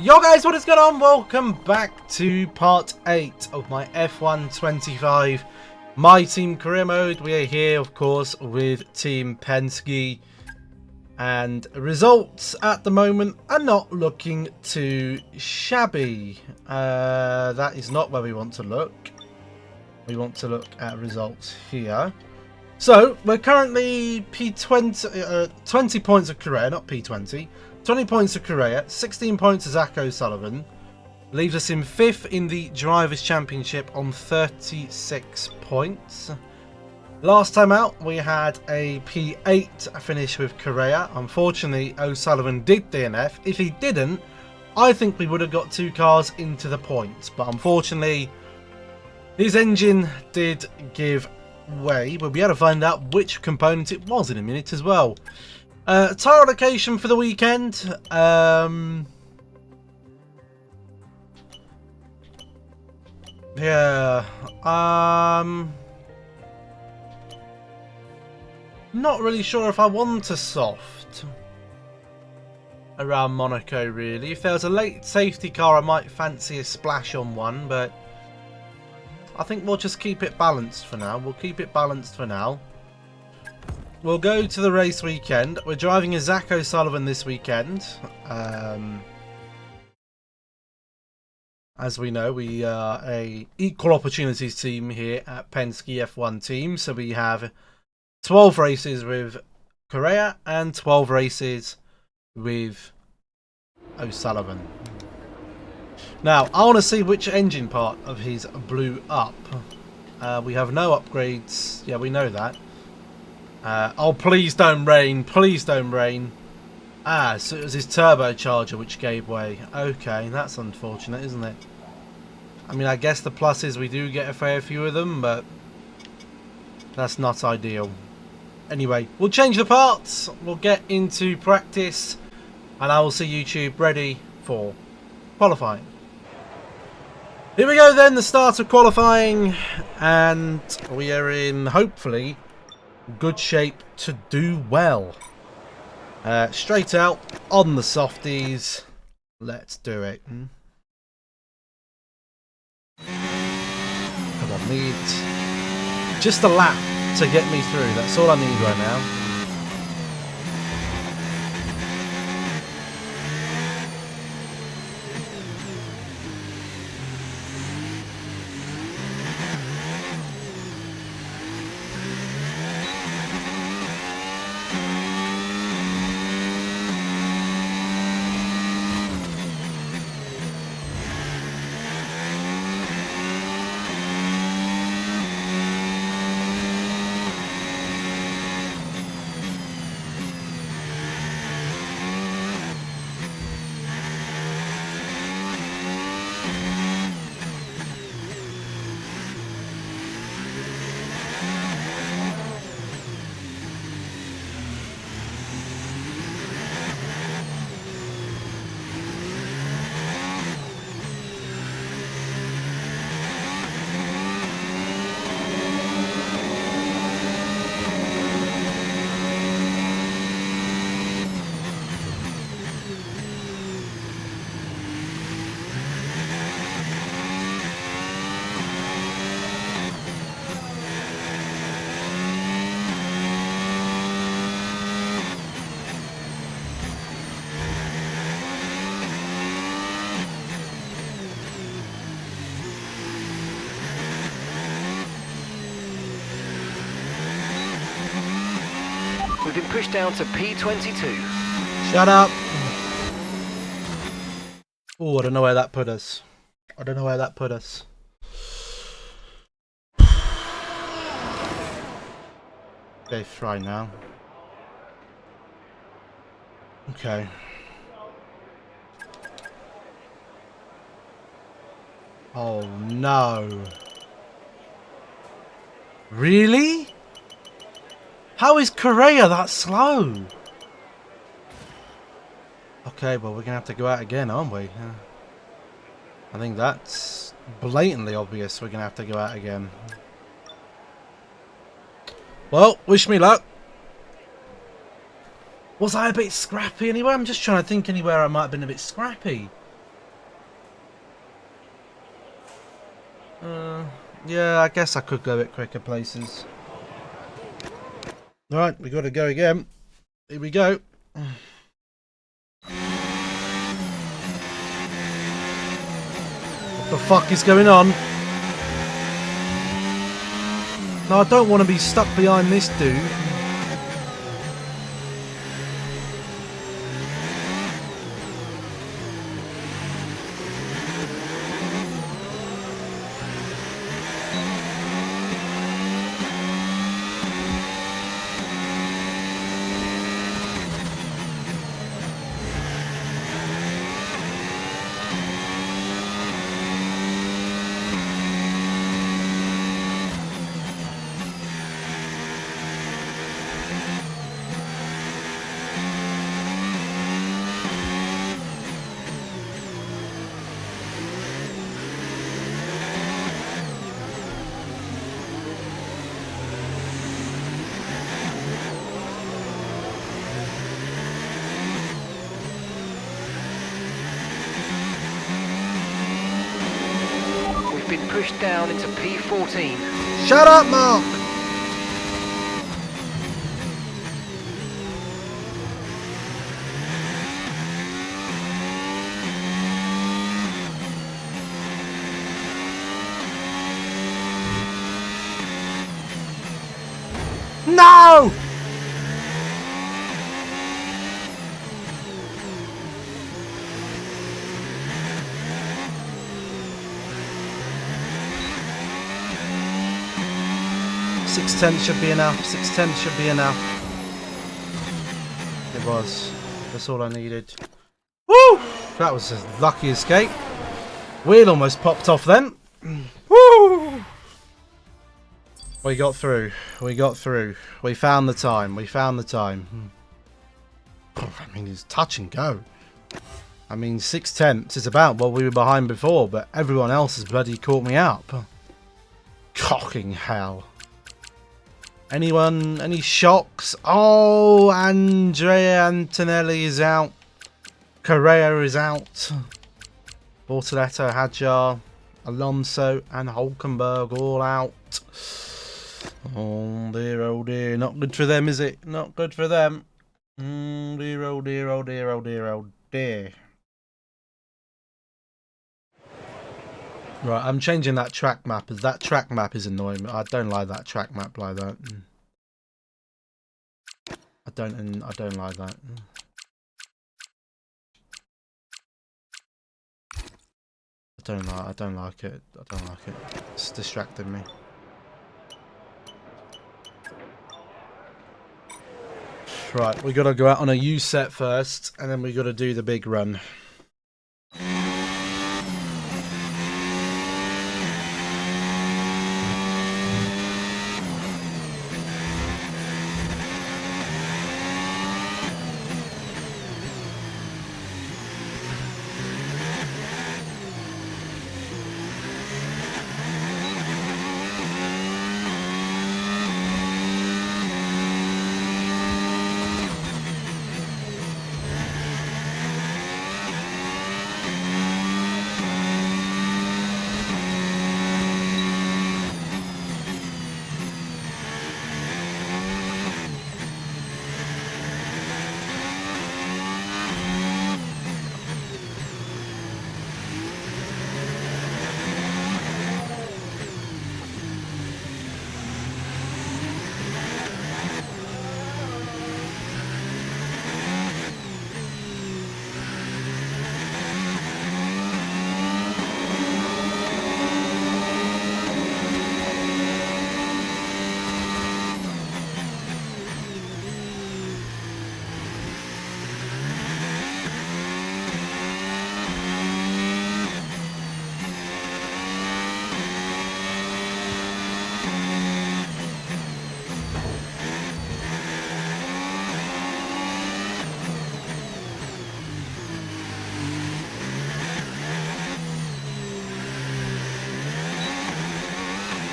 Yo guys, what is going on? Welcome back to part 8 of my F1 25 My Team career mode. We are here, of course, with Team Penske, and results at the moment are not looking too shabby. That is not where we want to look. We want to look at results here. So we're currently P20, 20 points of career, not P20. 20 points of Correa, 16 points of Zach O'Sullivan, leaves us in 5th in the Drivers' Championship on 36 points. Last time out, we had a P8 finish with Correa. Unfortunately, O'Sullivan did DNF. If he didn't, I think we would have got 2 cars into the points. But unfortunately, his engine did give way. We'll be able to find out which component it was in a minute as well. Tyre allocation for the weekend. Yeah. Not really sure if I want a soft around Monaco, really. If there was a late safety car, I might fancy a splash on one, but I think we'll just keep it balanced for now. We'll go to the race weekend. We're driving a Zach O'Sullivan this weekend. As we know, we are a equal opportunities team here at Penske F1 team. So we have 12 races with Correa and 12 races with O'Sullivan. Now, I want to see which engine part of his blew up. We have no upgrades. Yeah, we know that. Oh, please don't rain. Please don't rain. Ah, so it was his turbocharger which gave way. Okay, that's unfortunate, isn't it? I mean, I guess the plus is we do get a fair few of them, but that's not ideal. Anyway, we'll change the parts. We'll get into practice, and I will see YouTube ready for qualifying. Here we go then, the start of qualifying, and we are in, hopefully, good shape to do well. Straight out on the softies. Let's do it. Come on, need just a lap to get me through. That's all I need right now. We've been pushed down to P22. Shut up. Oh, I don't know where that put us. Okay, try now. Okay. Oh no. Really? How is Correa that slow? Okay, well, we're going to have to go out again, aren't we? I think that's blatantly obvious. We're going to have to go out again. Well, wish me luck. Was I a bit scrappy anywhere? I'm just trying to think anywhere I might have been a bit scrappy. Yeah, I guess I could go at quicker places. Right, we got to go again. Here we go. What the fuck is going on? No, I don't want to be stuck behind this dude. Been pushed down into P14. Shut up, Mark! No! .610 should be enough. 610 should be enough. It was. That's all I needed. Woo! That was a lucky escape. Wheel almost popped off then. Woo! We got through. We got through. We found the time. We found the time. I mean, it's touch and go. I mean, 6/10 is about what we were behind before, but everyone else has bloody caught me up. Cocking hell. Anyone? Any shocks? Oh, Andrea Antonelli is out. Correa is out. Bortoletto, Hadjar, Alonso and Hulkenberg all out. Oh dear, not good for them, is it? Not good for them. Dear, oh dear, oh dear, oh dear, oh dear. Right, I'm changing that track map, as that track map is annoying me. I don't like that track map like that. I don't like that. I don't like it. I don't like it. It's distracting me. Right, we gotta go out on a U set first, and then we gotta do the big run.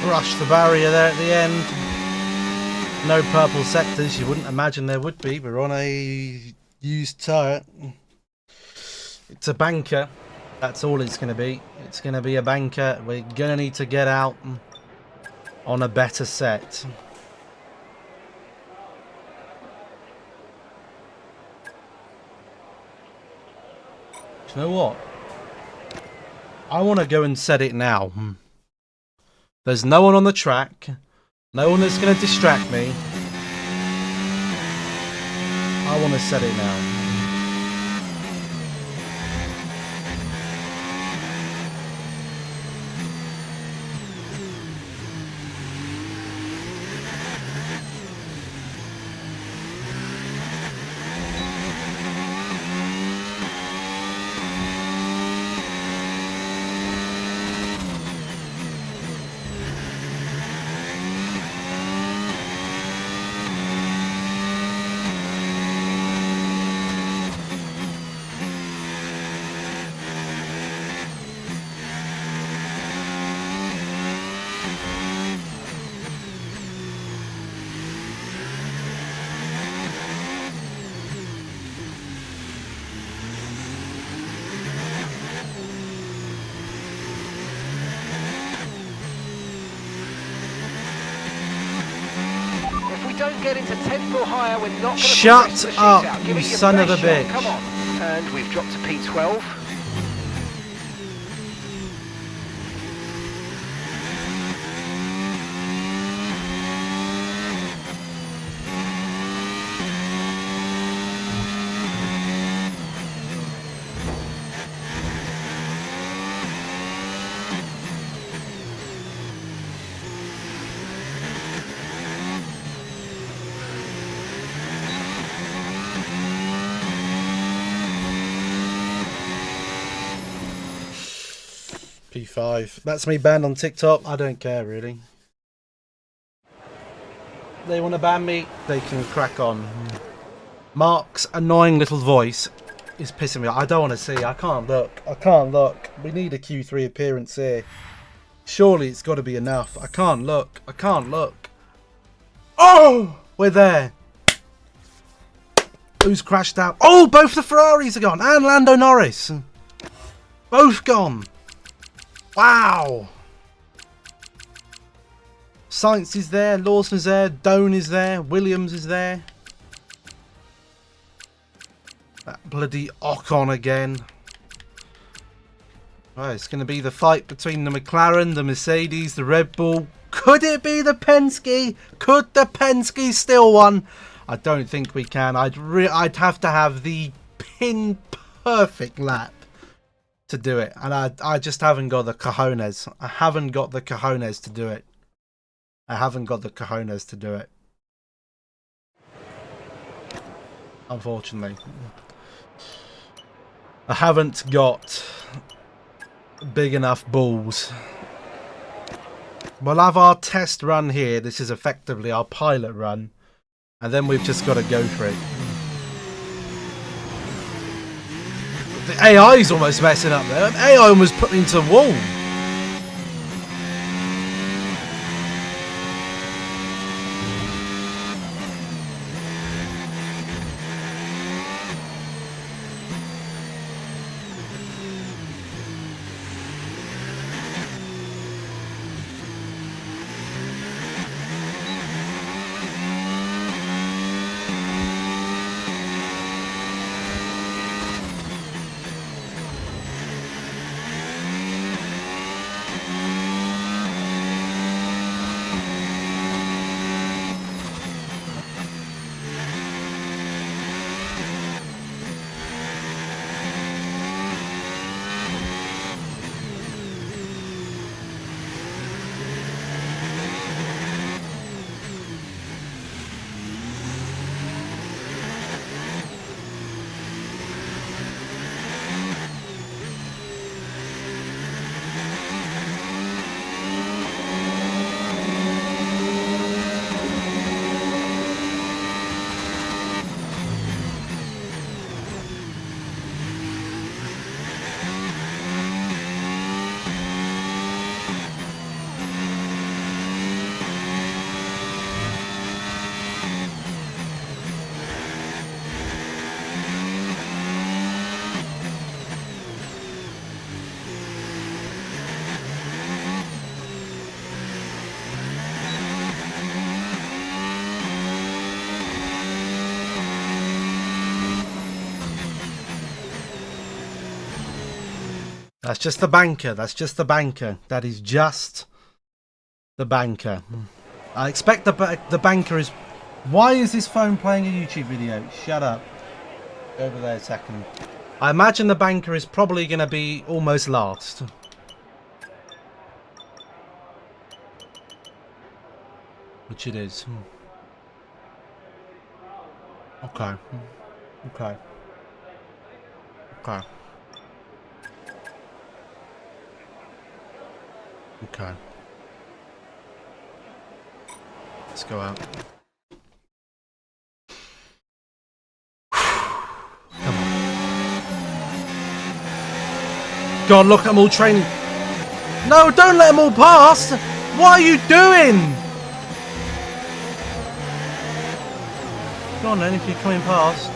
Rush the barrier there at the end. No purple sectors. You wouldn't imagine there would be. We're on a used tyre. It's a banker. That's all it's going to be. It's going to be a banker. We're going to need to get out on a better set. Do you know what? I want to go and set it now. There's no one on the track. No one that's going to distract me. I want to set it now. Don't get into 10th or higher, we're not going to Shut up, you son of a bitch. Come on. And we've dropped to P12. P5. That's me banned on TikTok. I don't care, really. They want to ban me, they can crack on. Mark's annoying little voice is pissing me off. I don't want to see. I can't look. I can't look. We need a Q3 appearance here. Surely it's got to be enough. I can't look. I can't look. Oh! We're there. Who's crashed out? Oh, both the Ferraris are gone. And Lando Norris. Both gone. Wow. Sainz is there. Lawson's there. Doan is there. Williams is there. That bloody Ocon again. Right, it's going to be the fight between the McLaren, the Mercedes, the Red Bull. Could it be the Penske? Could the Penske still win? I don't think we can. I'd have to have the pin perfect lap to do it, and I just haven't got the cojones. I haven't got the cojones to do it. I haven't got the cojones to do it. Unfortunately. I haven't got big enough balls. We'll have our test run here. This is effectively our pilot run. And then we've just got to go for it. The AI's almost messing up there. AI almost put me into a wall. That's just the banker. That's just the banker. That is just the banker. I expect the banker is... Why is this phone playing a YouTube video? Shut up. Go over there a second. I imagine the banker is probably going to be almost last. Which it is. Okay. Okay. Okay. Okay. Let's go out. Come on. God, look at them all training. No, don't let them all pass. What are you doing? Go on then, if you're coming past.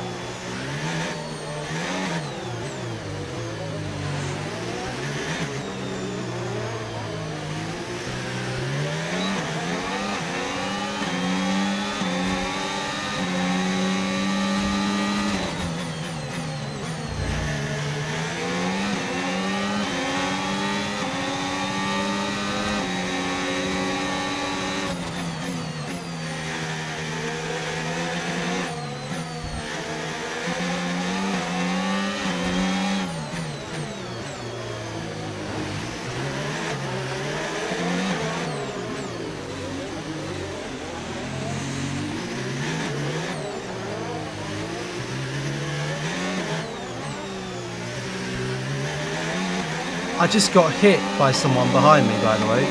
I just got hit by someone behind me, by the way.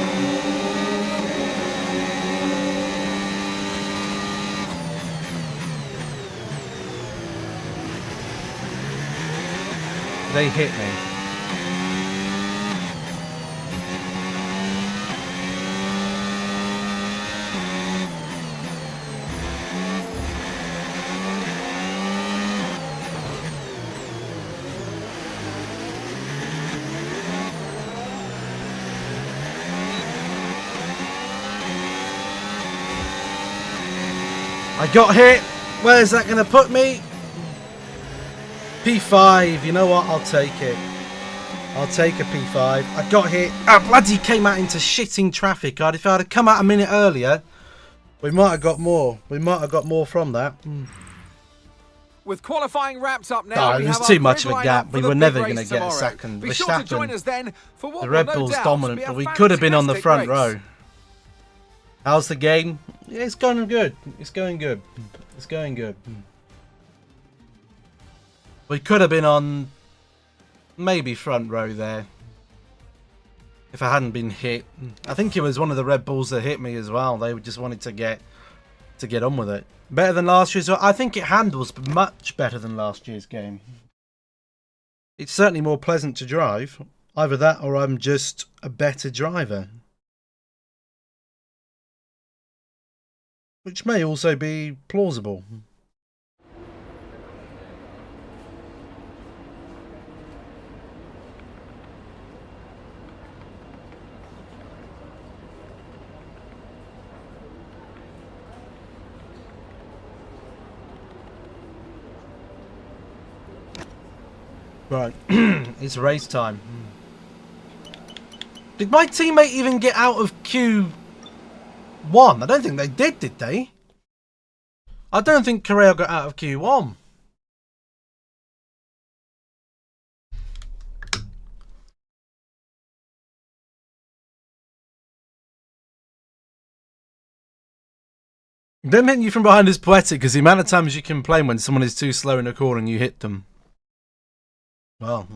They hit me. I got hit. Where's that going to put me? P5. You know what? I'll take it. I'll take a P5. I got hit. I bloody came out into shitting traffic. If I'd have come out a minute earlier, we might have got more. We might have got more from that. With qualifying wrapped up now, There's too much of a gap. We were never going to get a second. Be sure to join us then for what the Red Bull's dominant, but we could have been on the front row. How's the game? Yeah, it's going good. It's going good. It's going good. We could have been on maybe front row there if I hadn't been hit. I think it was one of the Red Bulls that hit me as well. They just wanted to get on with it. Better than last year's. I think it handles much better than last year's game. It's certainly more pleasant to drive. Either that or I'm just a better driver. Which may also be plausible. Right, it's race time. Did my teammate even get out of Q1? I don't think they did they? I don't think Correa got out of Q1. Them hitting you from behind is poetic because the amount of times you complain when someone is too slow in a corner and you hit them. Well,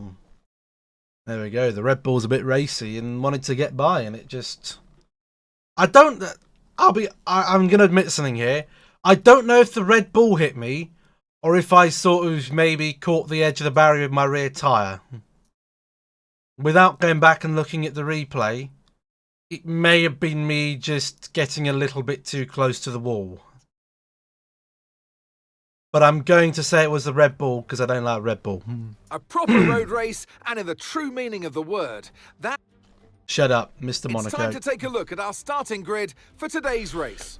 there we go. The Red Bull's a bit racy and wanted to get by, and it just... I'm going to admit something here. I don't know if the Red Bull hit me or if I sort of maybe caught the edge of the barrier with my rear tyre. Without going back and looking at the replay, it may have been me just getting a little bit too close to the wall. But I'm going to say it was the Red Bull because I don't like Red Bull. A proper road race, and in the true meaning of the word, that... Shut up, Mr. Monaco. It's time to take a look at our starting grid for today's race.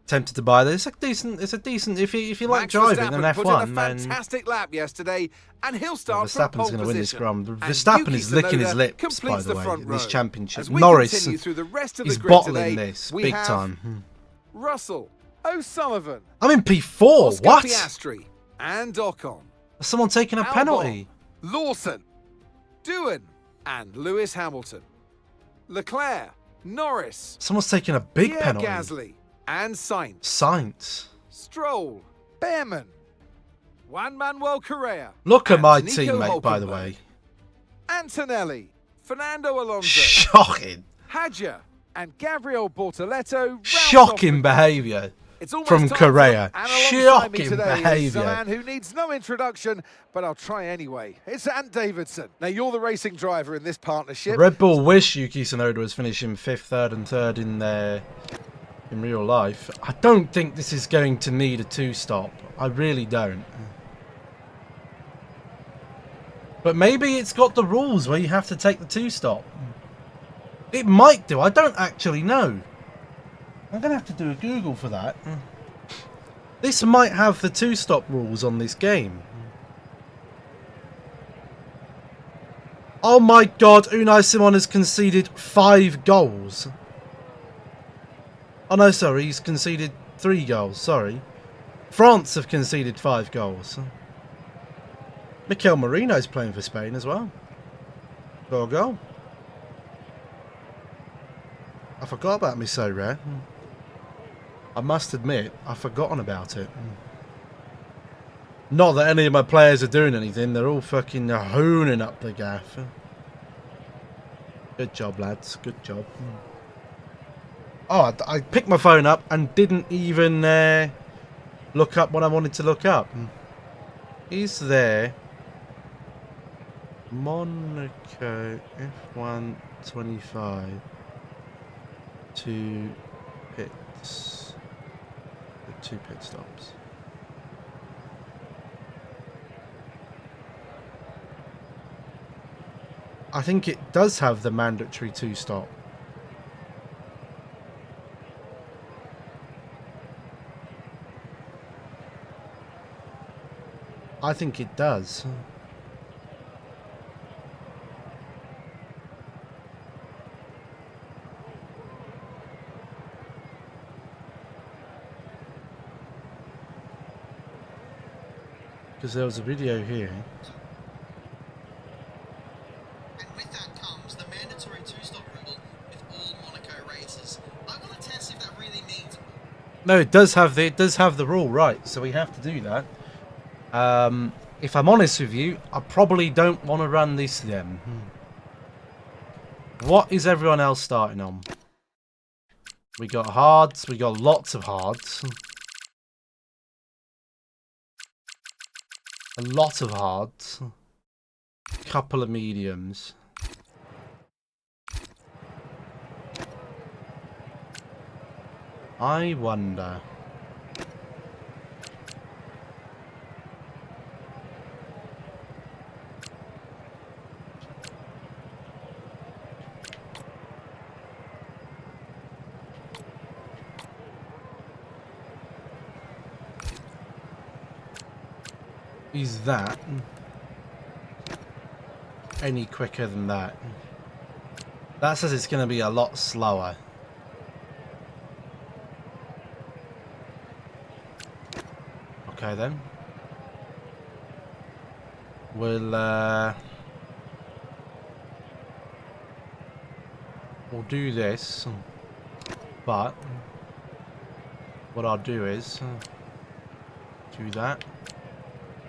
tempted to buy this. It's a decent. If you like Max driving an Verstappen put in F1, a then fantastic lap yesterday, and he'll start from Verstappen's pole going to win this position. Grand. And Verstappen Yuki is licking his Tsunoda lips, by completes the the way, front in this row. championship. As we Norris continue through the rest of is the grid bottling today, this we big have time. Russell, O'Sullivan, I'm in P4. Oscar What? Piastri, and Ocon. Someone taking a Albon, penalty. Lawson, Doohan, and Lewis Hamilton. Leclerc, Norris, Someone's taking a big Pierre penalty. Gasly, and Sainz. Sainz. Stroll, Behrman, Juan Manuel Correa. Look at and my Nico teammate, by the Hülkenberg. way. Antonelli, Fernando Alonso, Shocking. Hadja, and Gabriel Bortoletto. rounds off Shocking the- behaviour It's almost from time for Correa. and alongside me Shocking today is a behaviour. man who needs no introduction, but I'll try anyway. It's Ant Davidson. Now, you're the racing driver in this partnership. Red Bull wish Yuki Tsunoda was finishing 5th, 3rd and 3rd in real life. I don't think this is going to need a 2-stop. I really don't. But maybe it's got the rules where you have to take the 2-stop. It might do. I don't actually know. I'm going to have to do a Google for that. This might have the 2-stop rules on this game. Oh my god, Unai Simon has conceded 5 goals. Oh no, sorry, he's conceded 3 goals, sorry. France have conceded 5 goals. Mikel Merino's playing for Spain as well. Got a goal. I forgot about me so rare. I must admit, I've forgotten about it. Not that any of my players are doing anything, they're all fucking hooning up the gaff. Good job, lads, good job. Oh, I picked my phone up and didn't even look up what I wanted to look up. Is there Monaco F1 25 2 pits? 2 pit stops. I think it does have the mandatory 2-stop. I think it does. Because there was a video here. And with that comes the mandatory 2-stop rule with all Monaco races. I want to test if that really means. No, it does have the rule, right? So we have to do that. If I'm honest with you, I probably don't want to run this then. What is everyone else starting on? We got hards. We got lots of hards. A lot of hards. Couple of mediums. I wonder. Is that any quicker than that? That says it's going to be a lot slower. Okay then. We'll do this, but what I'll do is do that.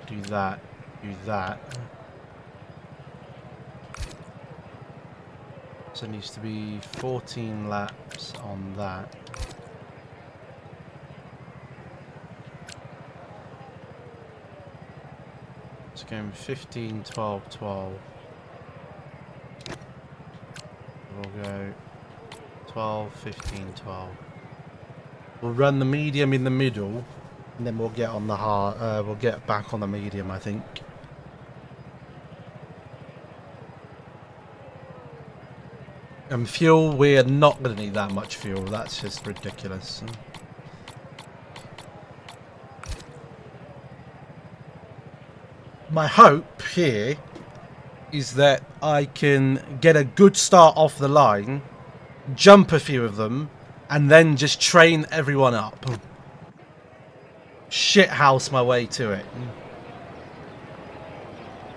Do that, do that. So it needs to be 14 laps on that. It's going 15, 12, 12. We'll go 12, 15, 12. We'll run the medium in the middle. And then we'll get on the hard. We'll get back on the medium, I think. And fuel, we're not going to need that much fuel. That's just ridiculous. my hope here is that I can get a good start off the line, jump a few of them, and then just train everyone up. Shithouse my way to it.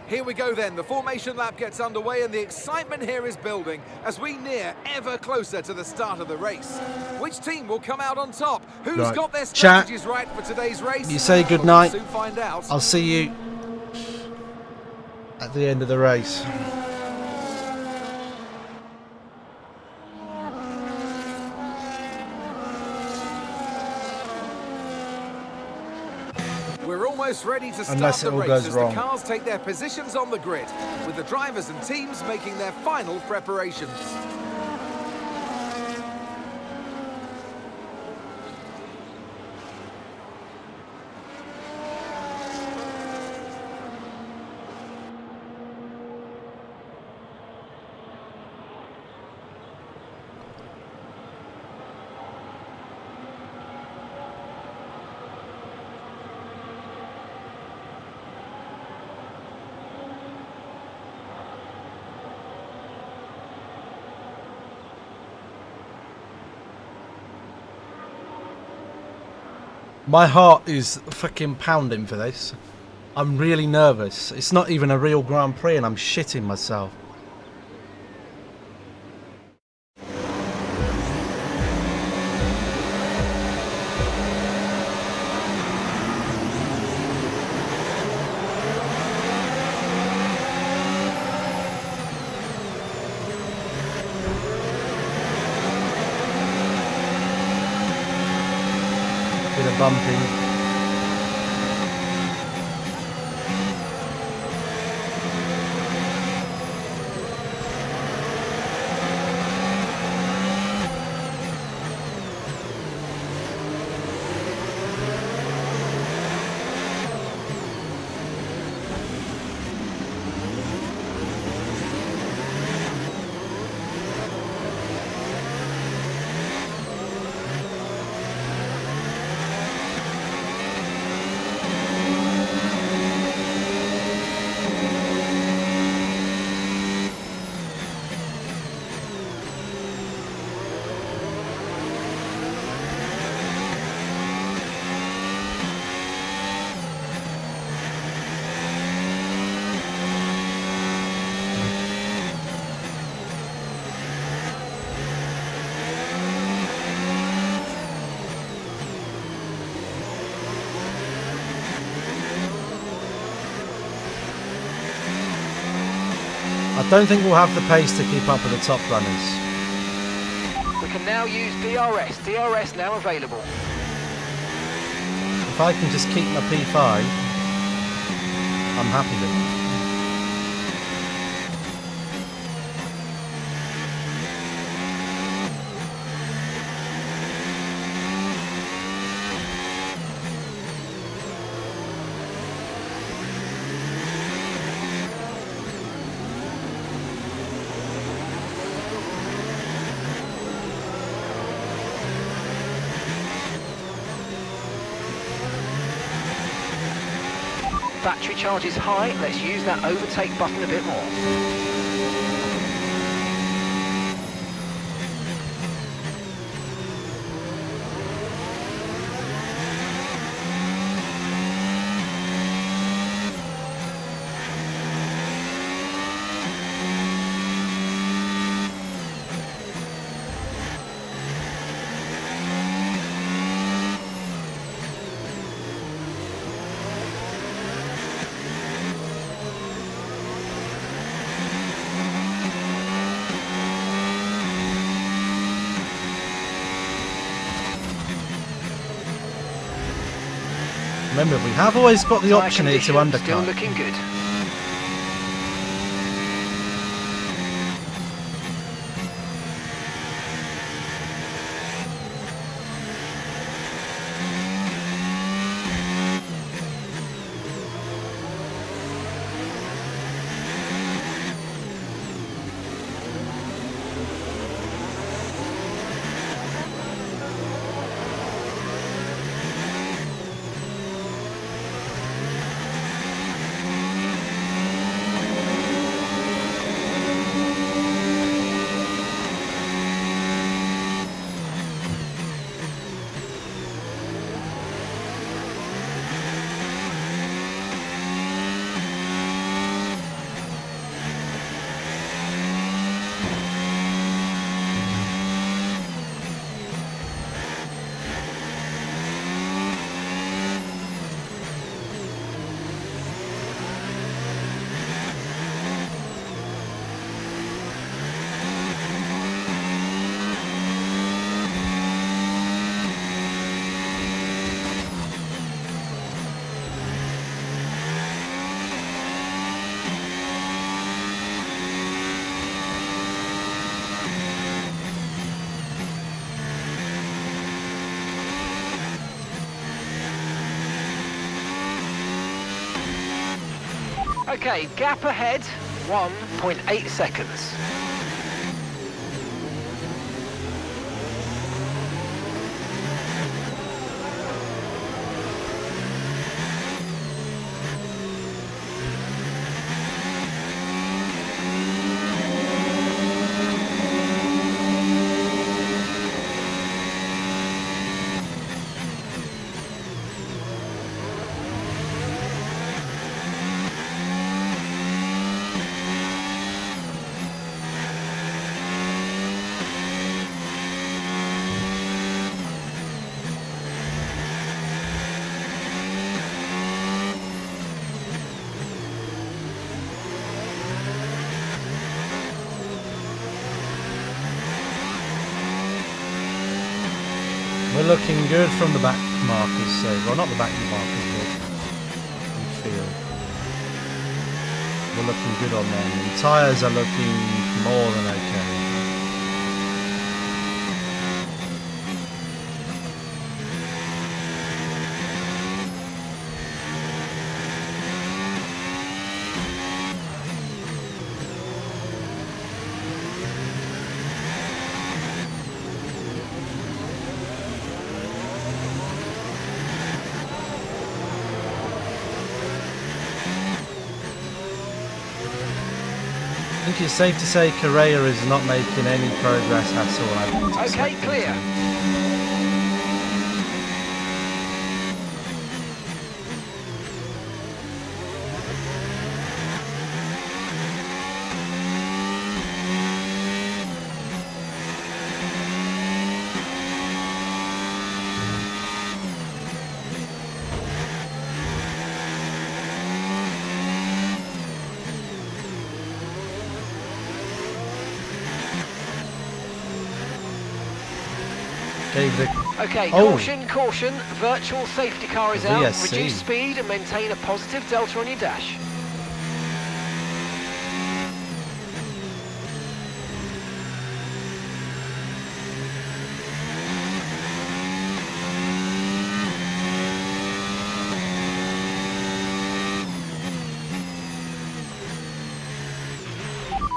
Here we go then, the formation lap gets underway and the excitement here is building as we near ever closer to the start of the race. Which team will come out on top? Who's Right. got their Chat. strategies right for today's race? You say good We'll night. soon find out. I'll see you at the end of the race. We're almost ready to start Unless it the all race goes as wrong. the cars take their positions on the grid, with the drivers and teams making their final preparations. My heart is fucking pounding for this. I'm really nervous. It's not even a real Grand Prix and I'm shitting myself. Bit of bumping. I don't think we'll have the pace to keep up with the top runners. We can now use DRS. DRS now available. If I can just keep my P5, I'm happy with it. Battery charge is high. Let's use that overtake button a bit more. Remember, we have always got the Tyre option here to condition undercut. Still looking good. Okay, gap ahead, 1.8 seconds. We're looking good from the back markers, so well, not the back markers, but midfield. We're looking good on them. And tyres are looking more than okay. I think it's safe to say Correa is not making any progress at all. I wouldn't Okay, expect him clear. to. Gave the Okay, Oh. caution, caution. Virtual safety car is out. VSC. Reduce speed and maintain a positive delta on your dash.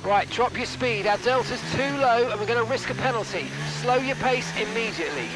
Right, drop your speed. Our delta's too low and we're going to risk a penalty. Slow your pace immediately.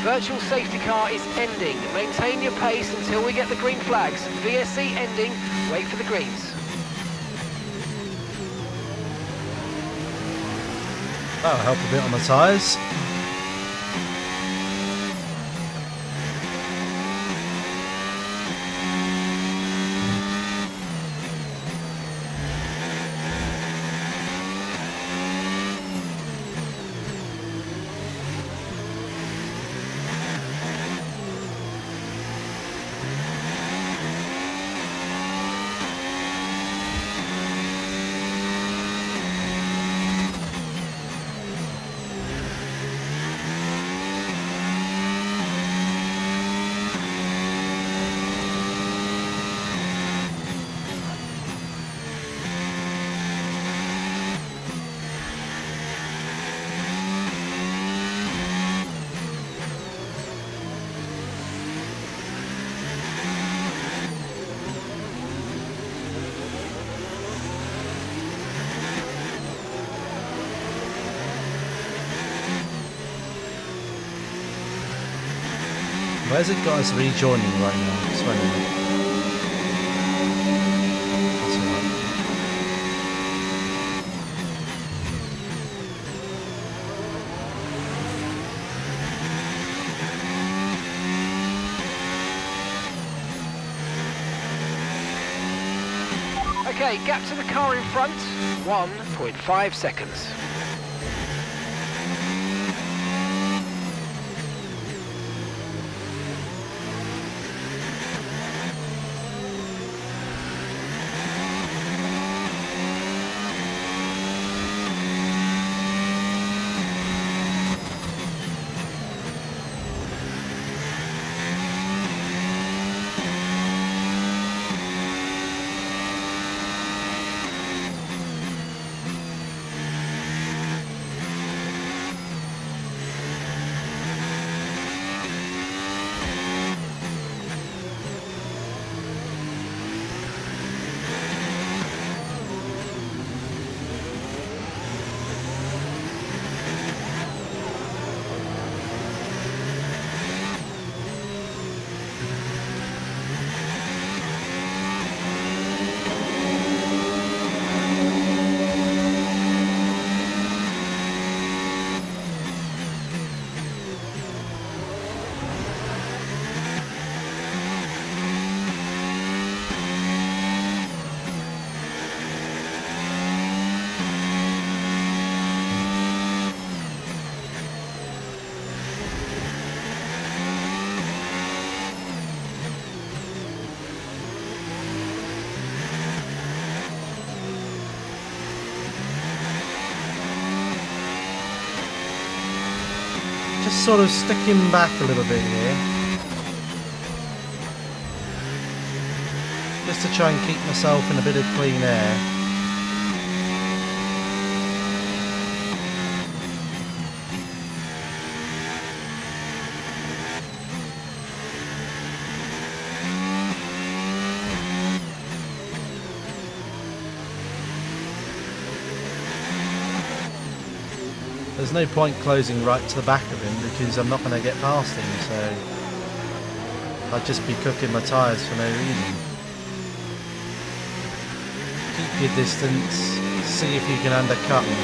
Virtual safety car is ending. Maintain your pace until we get the green flags. VSC ending. Wait for the greens. That'll help a bit on the tyres. Where's it got us rejoining right now? It's funny. That's alright. Okay, gap to the car in front. 1.5 seconds. Just sort of sticking back a little bit here. Just to try and keep myself in a bit of clean air. There's no point closing right to the back of him because I'm not going to get past him, so I'd just be cooking my tyres for no reason. Keep your distance, see if you can undercut him.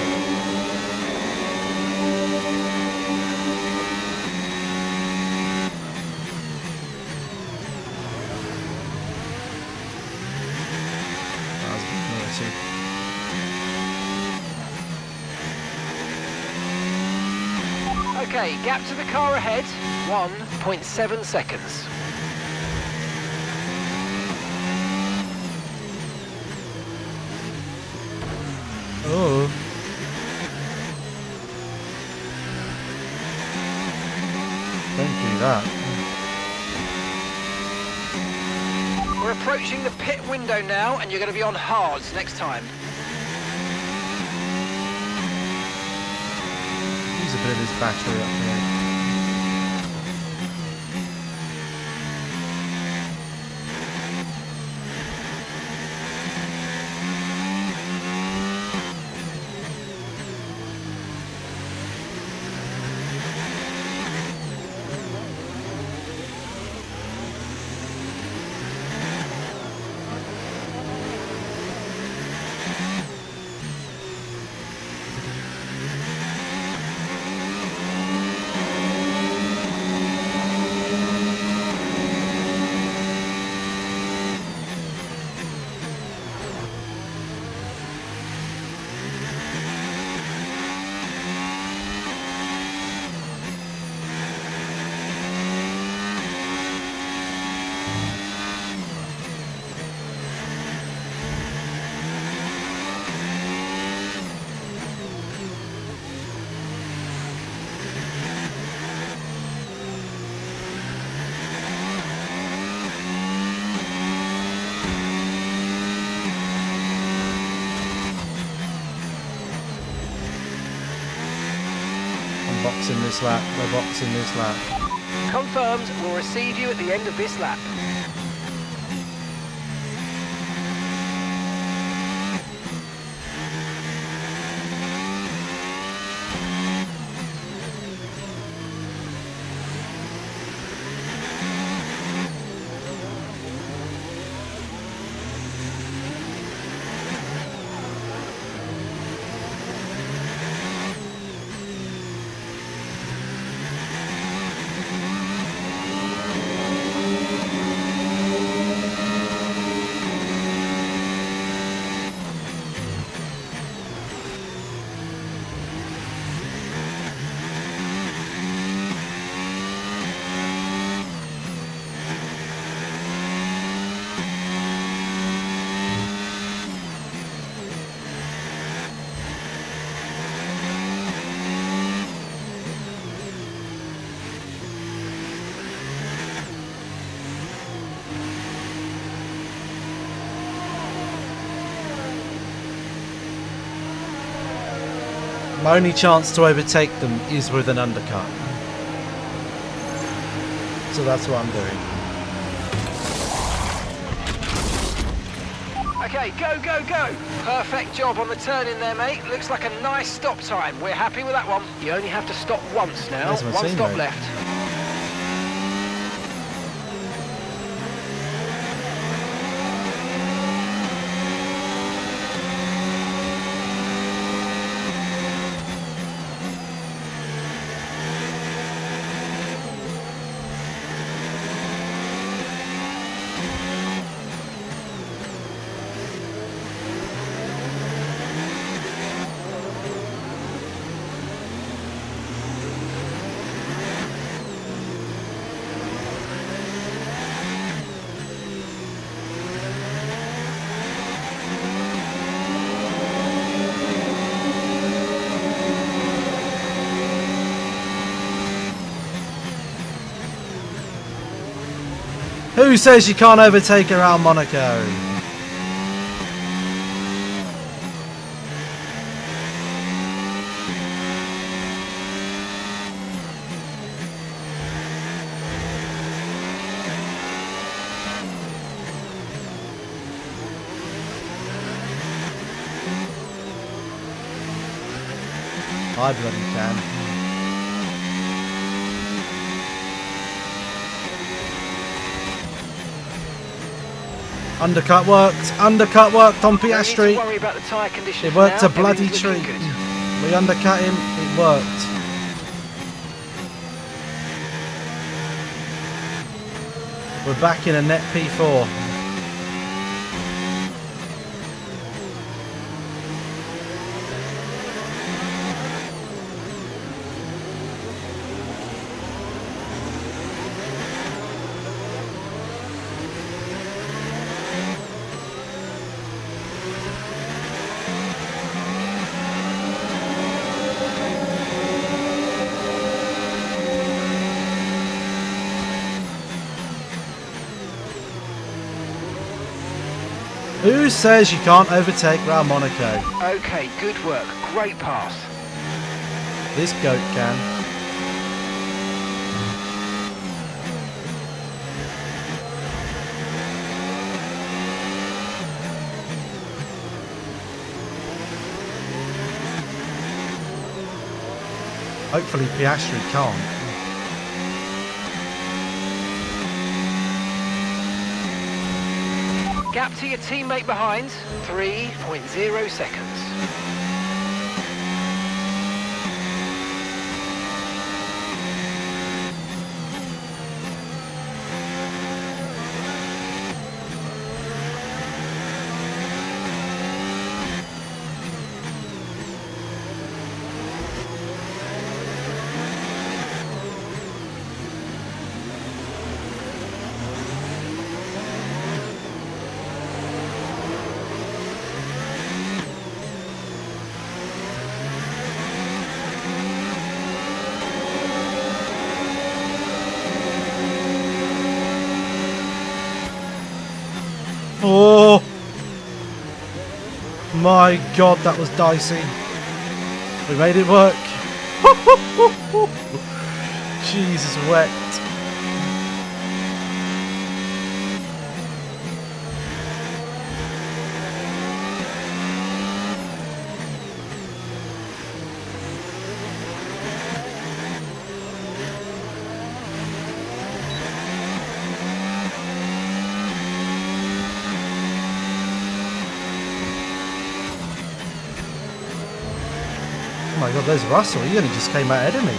That was a bit naughty. Okay, gap to the car ahead, 1.7 seconds. Oh. Don't do that. We're approaching the pit window now, and you're going to be on hards next time. Use a bit of this battery up here. Boxing this lap, we're boxing this lap. Confirmed, we'll receive you at the end of this lap. My only chance to overtake them is with an undercut. So that's what I'm doing. Okay, go, go, go! Perfect job on the turn in there, mate. Looks like a nice stop time. We're happy with that one. You only have to stop once now. There's my One stop teammate. left. Who says you can't overtake around Monaco? I bloody can. Undercut worked. Undercut worked on Piastri. Don't worry about the tyre conditions. It worked now. a bloody Everything's treat. looking good. We undercut him. It worked. We're back in a net P4. Who says you can't overtake round Monaco? Okay, good work. Great pass. This goat can. Hopefully Piastri can't. Gap to your teammate behind, 3.0 seconds. Oh my god, that was dicey. We made it work. Jesus wept. Oh my god, there's Russell. He only just came out ahead of me.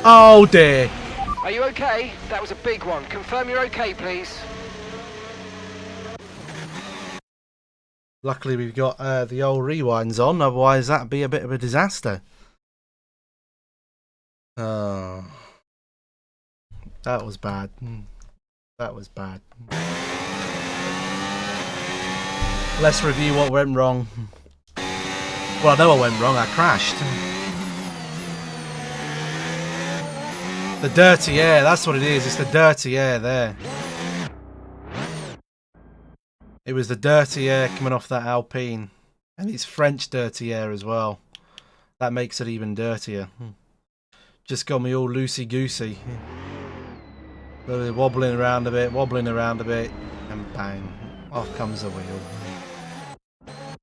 Oh dear. Are you okay? That was a big one. Confirm you're okay, please. Luckily we've got the old rewinds on, otherwise that'd be a bit of a disaster. Oh. That was bad. That was bad. Let's review what went wrong. Well, I know what went wrong. I crashed. The dirty air, that's what it is. It's the dirty air there. It was the dirty air coming off that Alpine. And it's French dirty air as well. That makes it even dirtier. Just got me all loosey-goosey. Wobbling around a bit, and bang, off comes the wheel.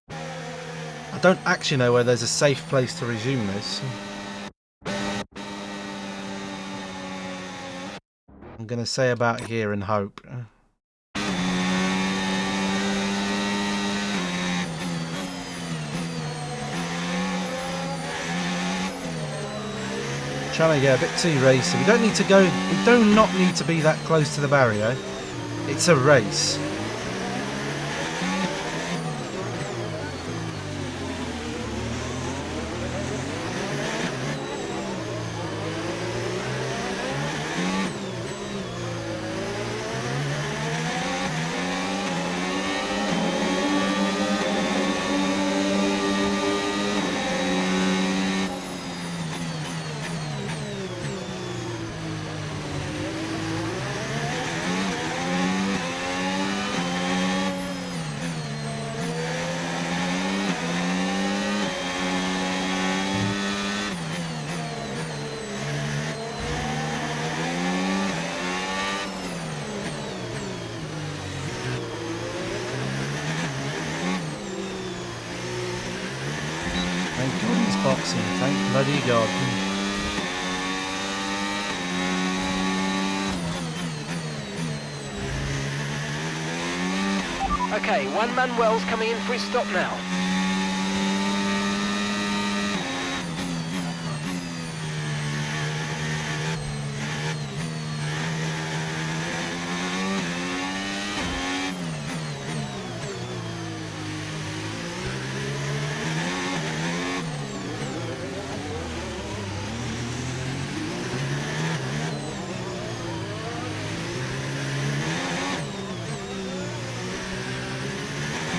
I don't actually know where there's a safe place to resume this. I'm going to say about here and hope. Trying to get a bit too racy. We don't need to go. We do not need to be that close to the barrier. It's a race. Thank God he's boxing. Thank bloody God. Okay, one Manuel's coming in for his stop now.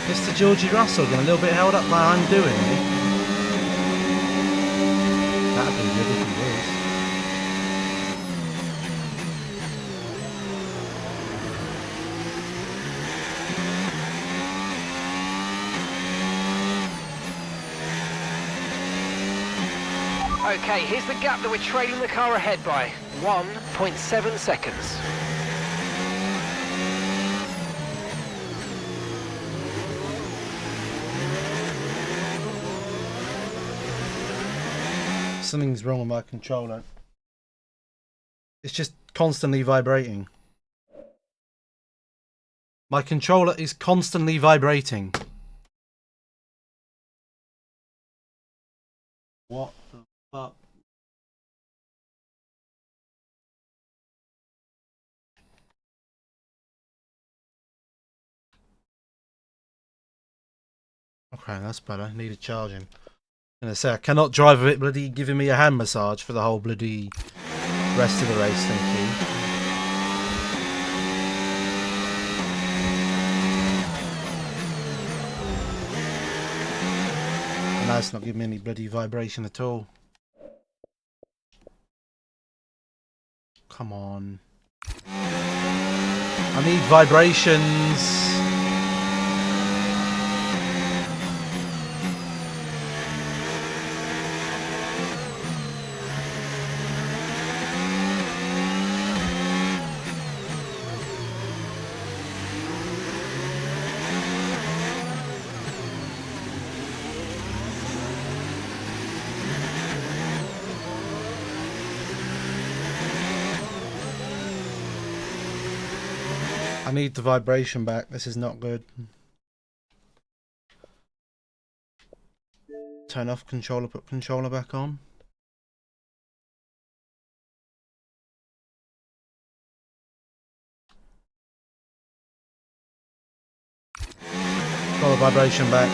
Mr. Georgie Russell getting a little bit held up by I'm doing it. That'd be good if he was. Okay, here's the gap that we're trailing the car ahead by. 1.7 seconds. Something's wrong with my controller. It's just constantly vibrating. My controller is constantly vibrating. What the fuck? Okay, that's better. I need to charge him. I'm gonna say I cannot drive with it bloody giving me a hand massage for the whole bloody rest of the race, thank you. And that's not giving me any bloody vibration at all. Come on. I need vibrations. I need the vibration back. This is not good. Turn off controller, put controller back on. Got the vibration back.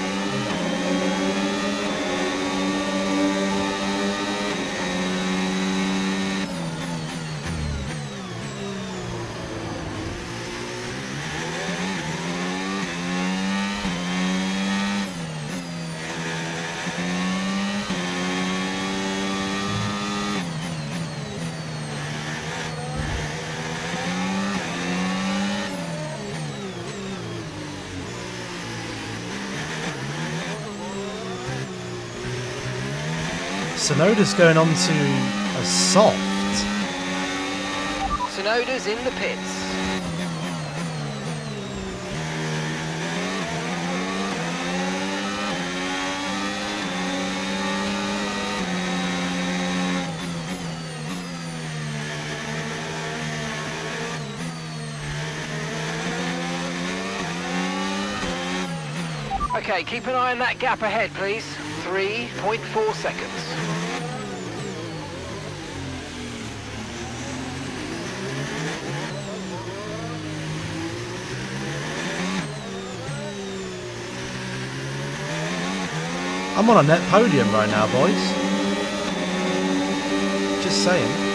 Sonoda's going on to a soft. Sonoda's in the pits. Okay, keep an eye on that gap ahead, please. 3.4 seconds. I'm on a net podium right now, boys. Just saying.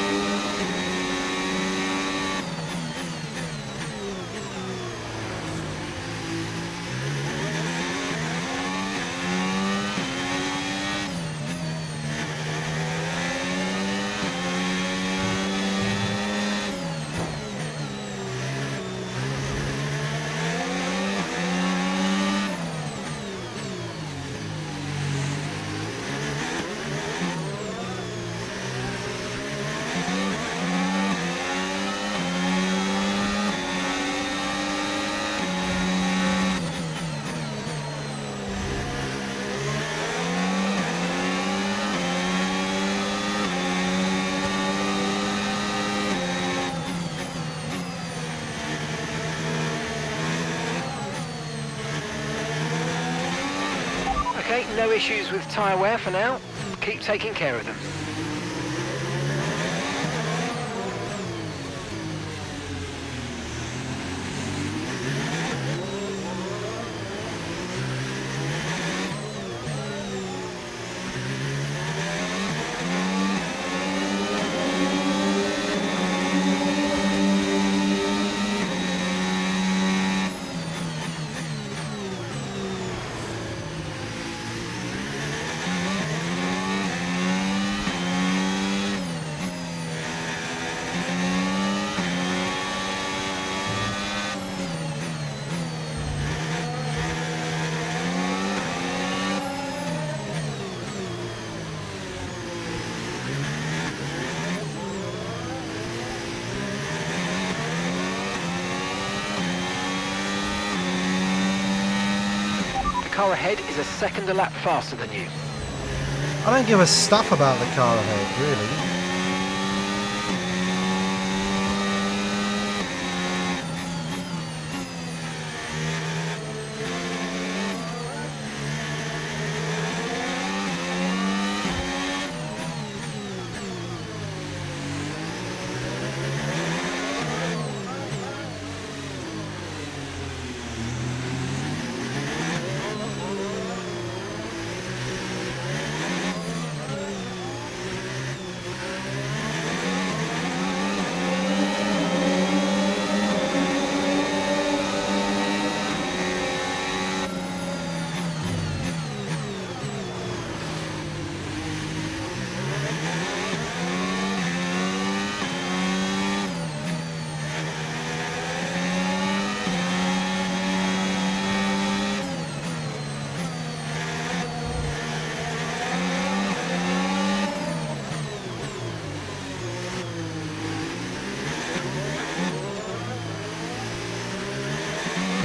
Okay, no issues with tyre wear for now. Keep taking care of them. The car ahead is a second a lap faster than you. I don't give a stuff about the car ahead, really.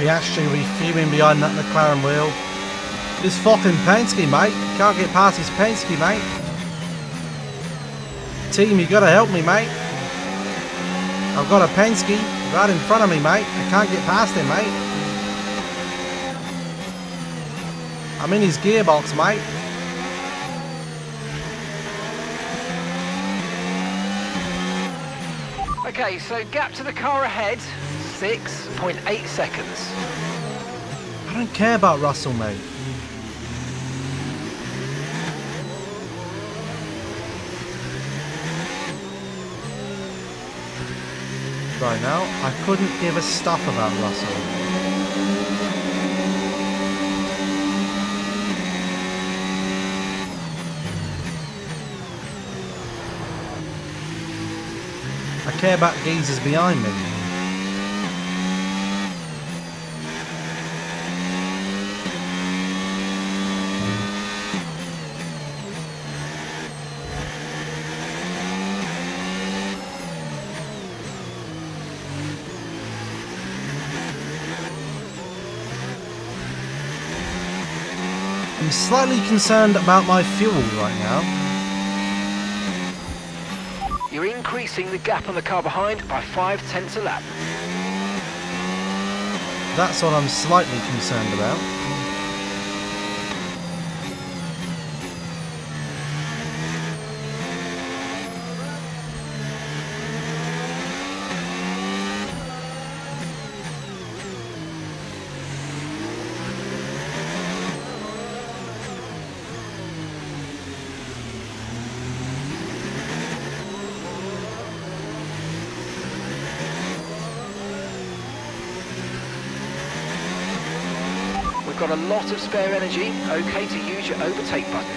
Piastri refuming behind that McLaren wheel. This fucking Penske, mate. Can't get past this Penske, mate. Team, you gotta help me, mate. I've got a Penske right in front of me, mate. I can't get past him, mate. I'm in his gearbox, mate. Okay, so gap to the car ahead, 6.8 seconds. I don't care about Russell, mate. Right now, I couldn't give a stuff about Russell. I care about geezers behind me. I'm slightly concerned about my fuel right now. You're increasing the gap on the car behind by 0.5 a lap. That's what I'm slightly concerned about. Got a lot of spare energy, okay to use your overtake button.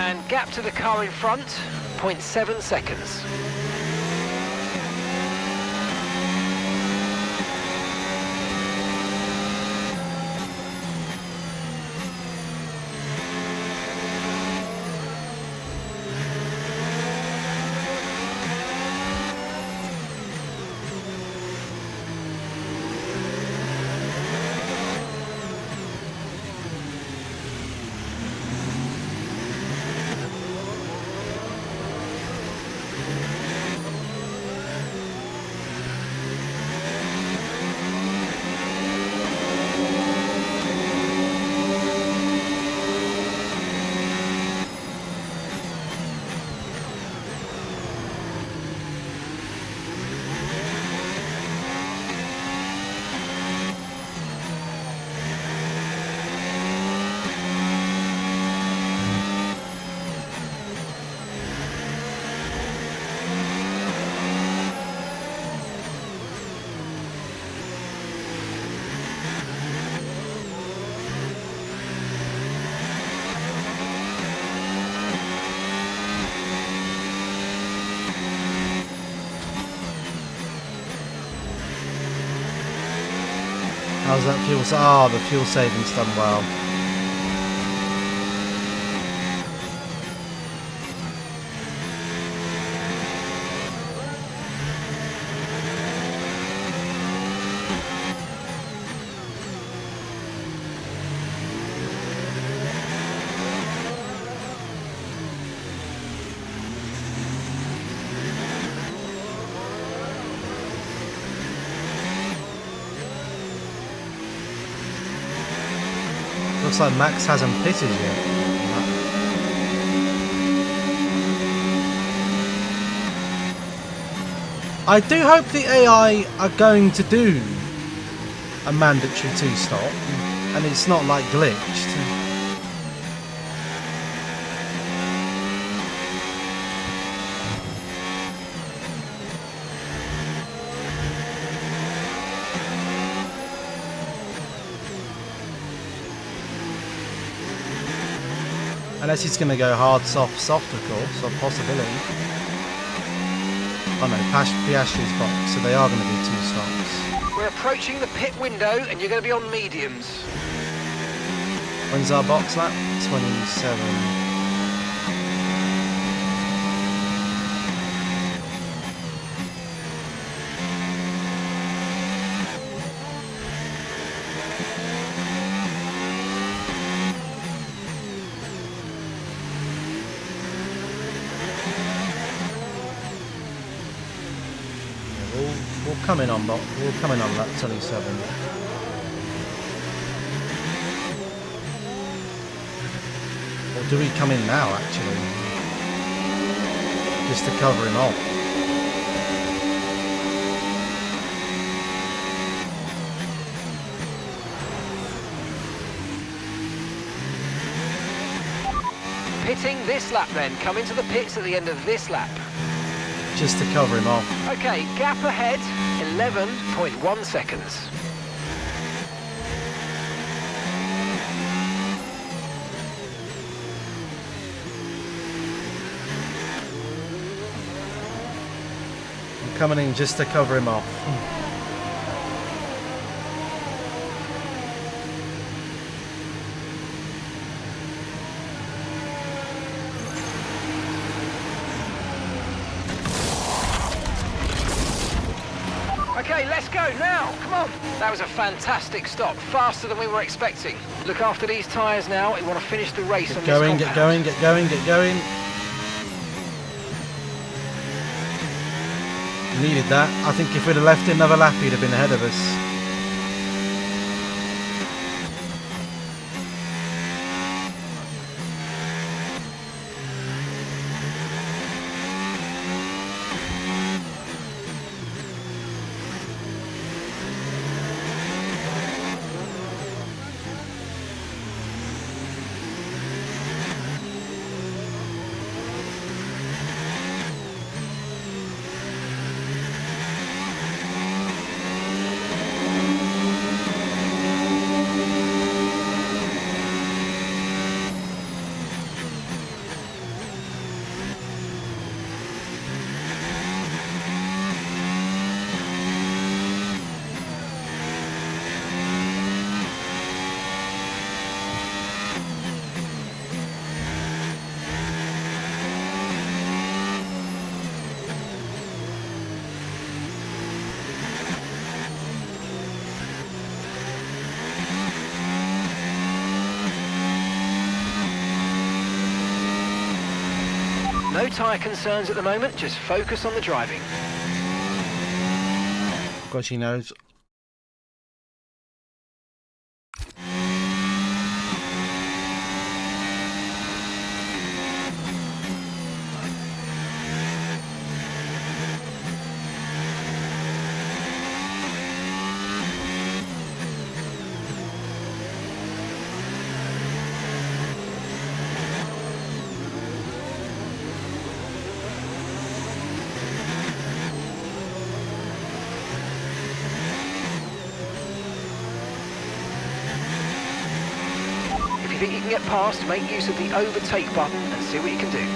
And gap to the car in front, 0.7 seconds. How's that fuel? Ah, the fuel saving's done well. Looks like Max hasn't pitted yet. I do hope the AI are going to do a mandatory 2-stop and it's not like glitched. Unless he's going to go hard, soft, soft, of course, a possibility. Oh no, Piastri's box, so they are going to do 2 stops. We're approaching the pit window and you're going to be on mediums. When's our box lap? 27. We'll come in on lap 27. Or do we come in now actually? Just to cover him off. Pitting this lap then. Come into the pits at the end of this lap. Just to cover him off. Okay, gap ahead, 11.1 seconds. I'm coming in just to cover him off. Okay, let's go now. Come on. That was a fantastic stop. Faster than we were expecting. Look after these tyres now. We want to finish the race on this compound. Get going, get going, get going. Needed that. I think if we'd have left another lap, he'd have been ahead of us. No tyre concerns at the moment, just focus on the driving. God, she knows. If you think you can get past, make use of the overtake button and see what you can do.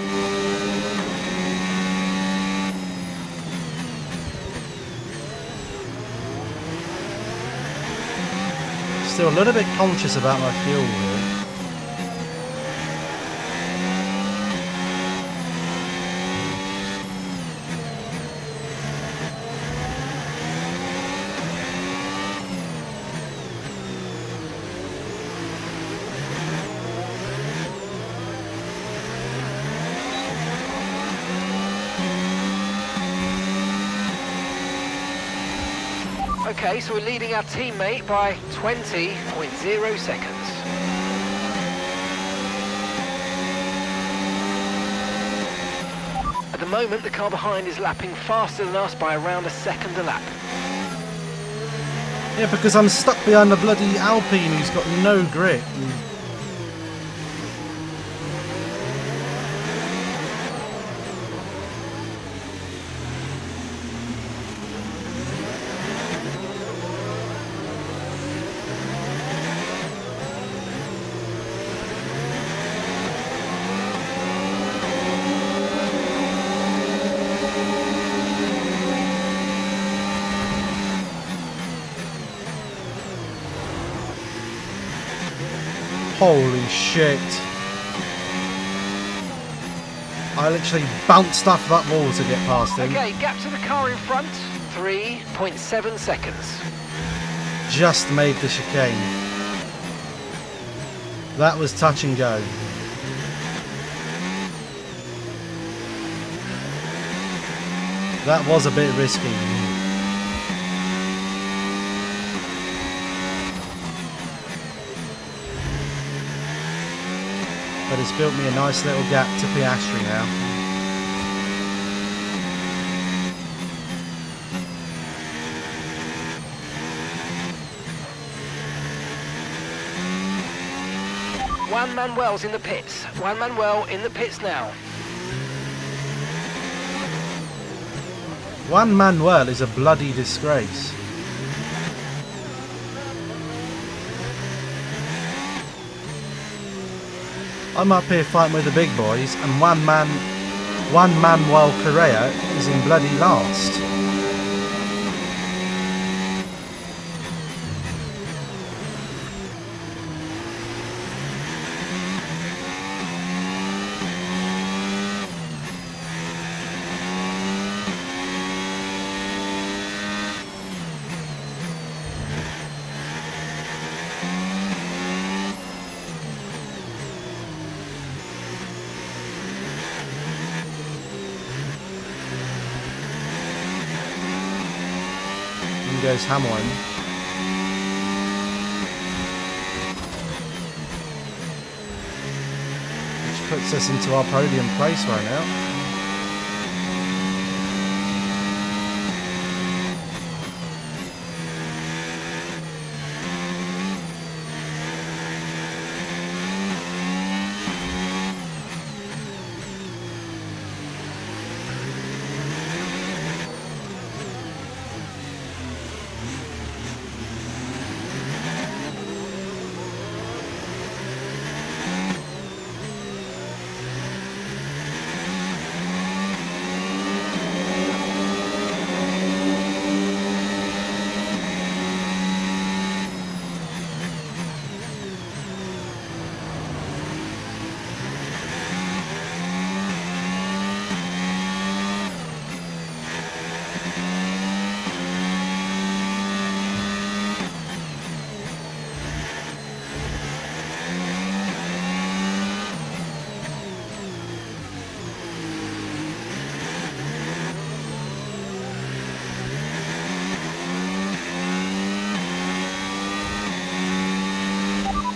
still a little bit conscious about my fuel here. Okay, so we're leading our teammate by 20.0 seconds. At the moment, the car behind is lapping faster than us by around a second a lap. Yeah, because I'm stuck behind the bloody Alpine who's got no grip. Holy shit. I literally bounced off that wall to get past him. Okay, gap to the car in front, 3.7 seconds. Just made the chicane. That was touch and go. That was a bit risky. But it's built me a nice little gap to Piastri now. Juan Manuel's in the pits. Juan Manuel in the pits now. Juan Manuel is a bloody disgrace. I'm up here fighting with the big boys, and Juan Manuel Correa is in bloody last. Goes Hamilton. Which puts us into our podium place right now.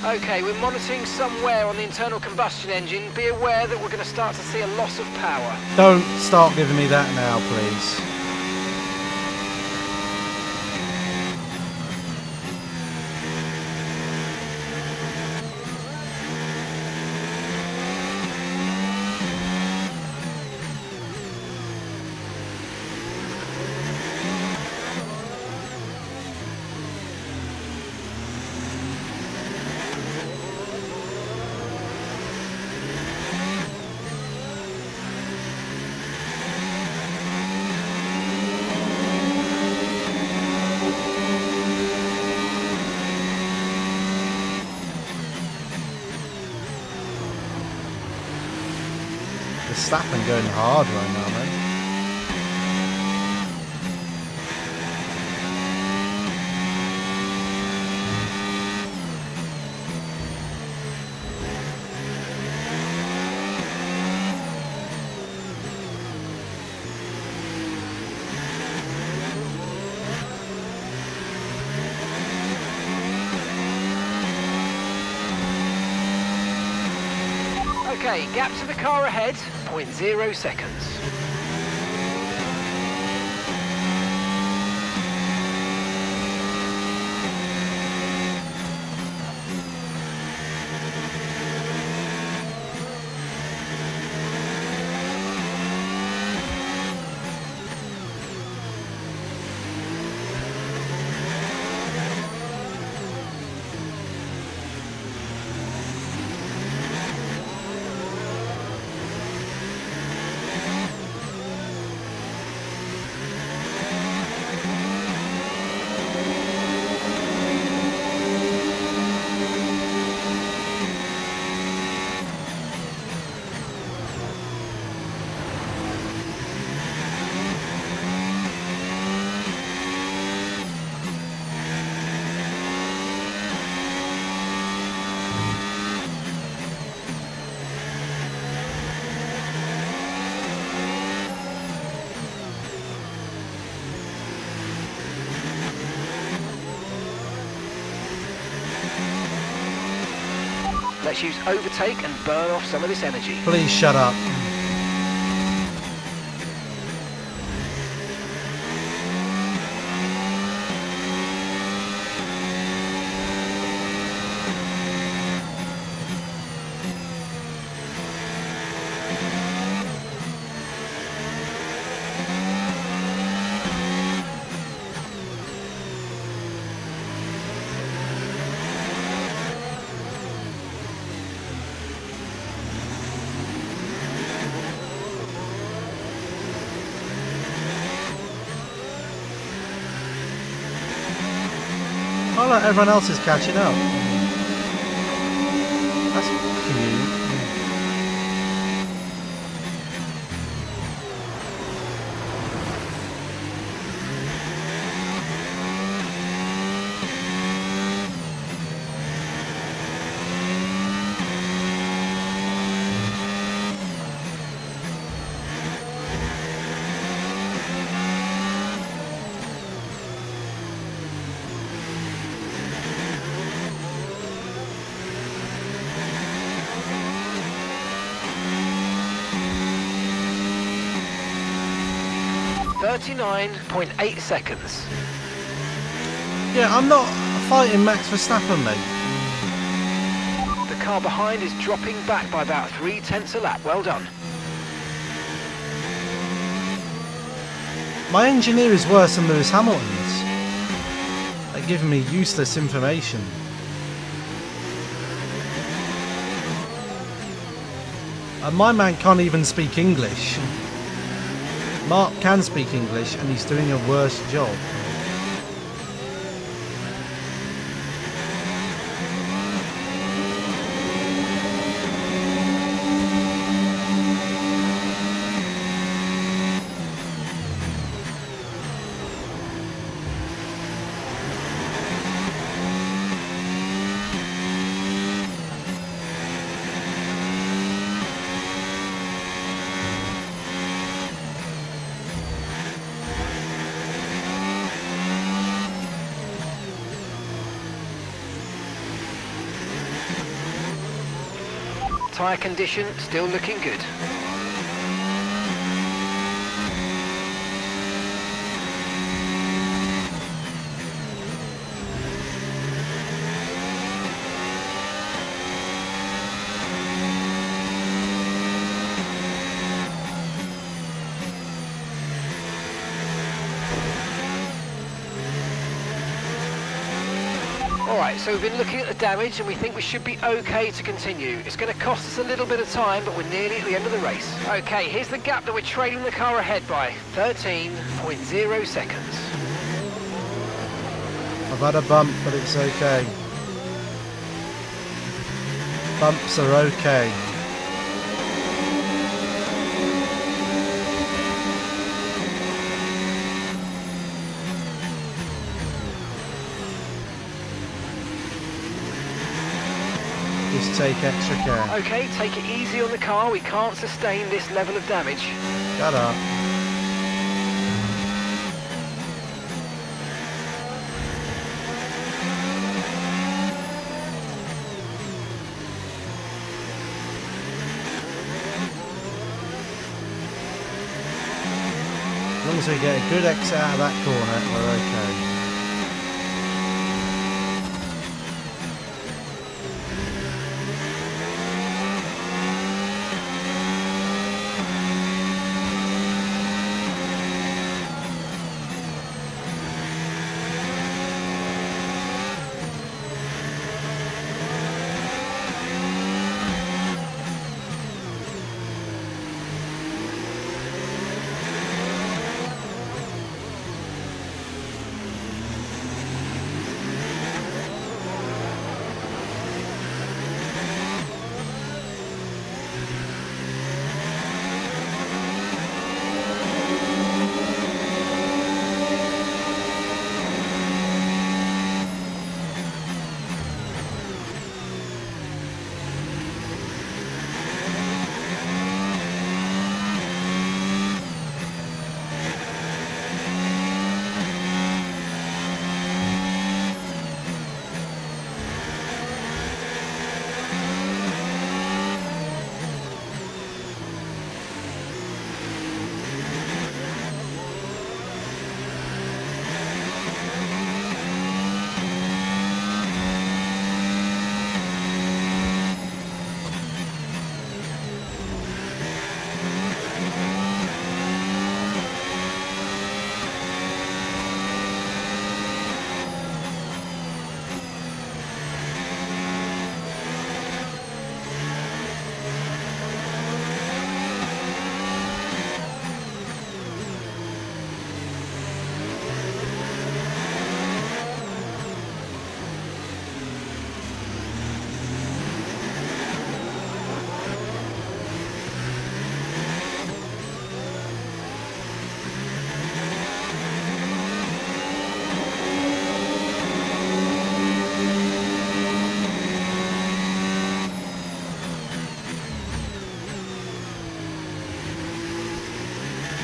Okay, we're monitoring some wear on the internal combustion engine. Be aware that we're going to start to see a loss of power. Don't start giving me that now, please. Verstappen going hard right now, man. Okay, gap to the car ahead, 0.0 seconds. Let's use overtake and burn off some of this energy. Please shut up. Oh look, everyone else is catching up. That's cute. .8 seconds. Yeah, I'm not fighting Max Verstappen, mate. The car behind is dropping back by about 0.3 a lap. Well done. My engineer is worse than Lewis Hamilton's. They're giving me useless information. And my man can't even speak English. Mark can speak English and he's doing a worse job. Tyre condition still looking good. Alright, so we've been looking at the damage and we think we should be okay to continue. It's going to cost us a little bit of time, but we're nearly at the end of the race. Okay, here's the gap that we're trailing the car ahead by. 13.0 seconds. I've had a bump, but it's okay. Bumps are okay. Just take extra care. Okay, take it easy on the car. We can't sustain this level of damage. Shut up. As long as we get a good exit out of that corner, we're okay.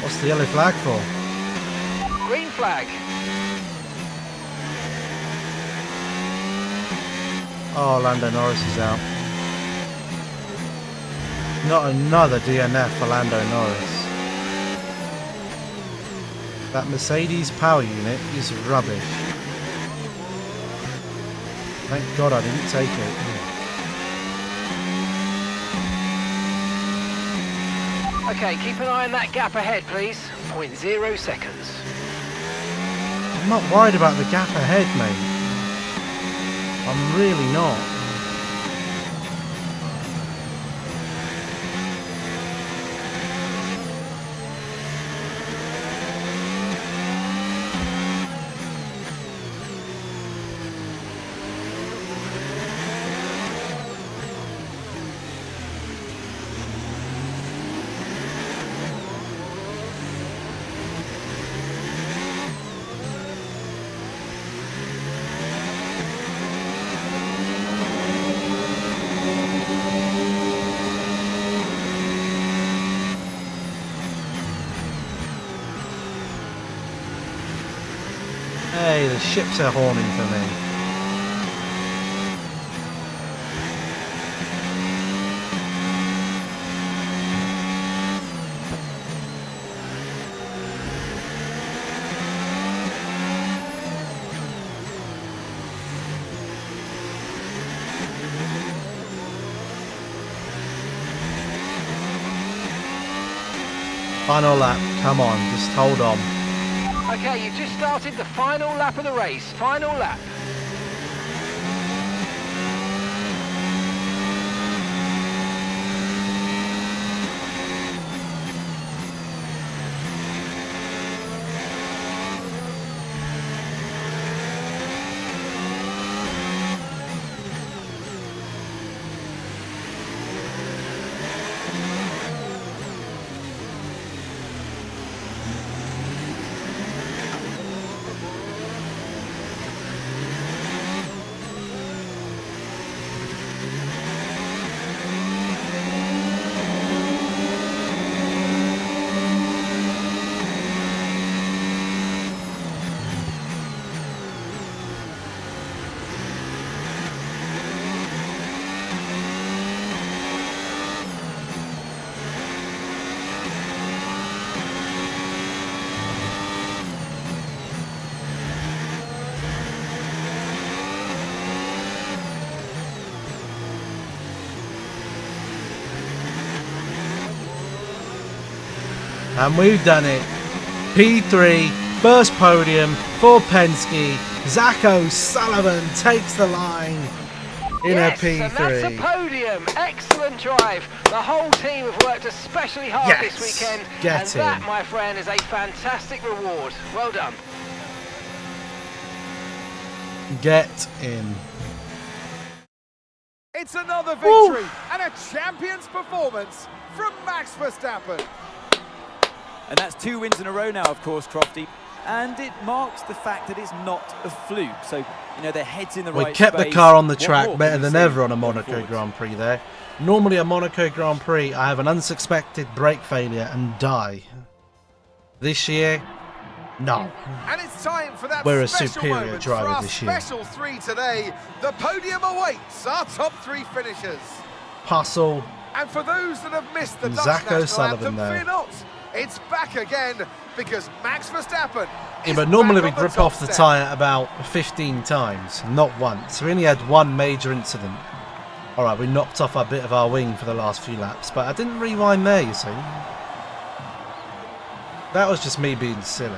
What's the yellow flag for? Green flag. Oh, Lando Norris is out. Not another DNF for Lando Norris. That Mercedes power unit is rubbish. Thank God I didn't take it. Okay, keep an eye on that gap ahead, please. 0.0 seconds. I'm not worried about the gap ahead, mate. I'm really not. Hey, the ships are horning for me. Final lap, come on, just hold on. Okay, you've just started the final lap of the race. Final lap. And we've done it. P3, first podium for Penske. Zach O'Sullivan takes the line in a P3. And that's a podium. Excellent drive. The whole team have worked especially hard this weekend. And that, my friend, is a fantastic reward. Well done. Get in. It's another victory and a champion's performance from Max Verstappen. And that's 2 wins in a row now, of course, Crofty. And it marks the fact that it's not a fluke. So, you know, their head's in the right We kept space. the car on the What track more better can we than say ever on a going Monaco forward? Grand Prix there. Normally a Monaco Grand Prix, I have an unsuspected brake failure and die. This year, no. And it's time for that We're a special superior moment driver for our this year. special 3 today. The podium awaits our top 3 finishers. Hustle. And for those that have missed the And Dutch Zach national O'Sullivan anthem, there. fear not. It's back again because Max Verstappen Yeah, is but normally back we'd on rip top off the step. tyre about 15 times, not once. We only had one major incident. Alright, we knocked off a bit of our wing for the last few laps, but I didn't rewind there, you see. That was just me being silly.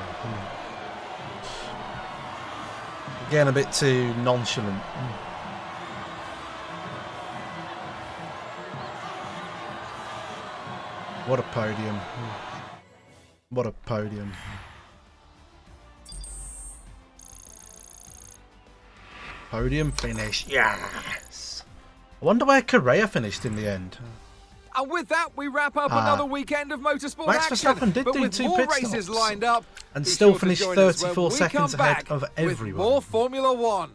Again, a bit too nonchalant. What a podium. What a podium. Podium finish, yes! I wonder where Correa finished in the end. And with that, we wrap up another weekend of motorsport Max action. Verstappen did but do with 2 more pit races stops lined up, and be still sure to finished join us 34 when we seconds come ahead back of everyone. With more Formula One.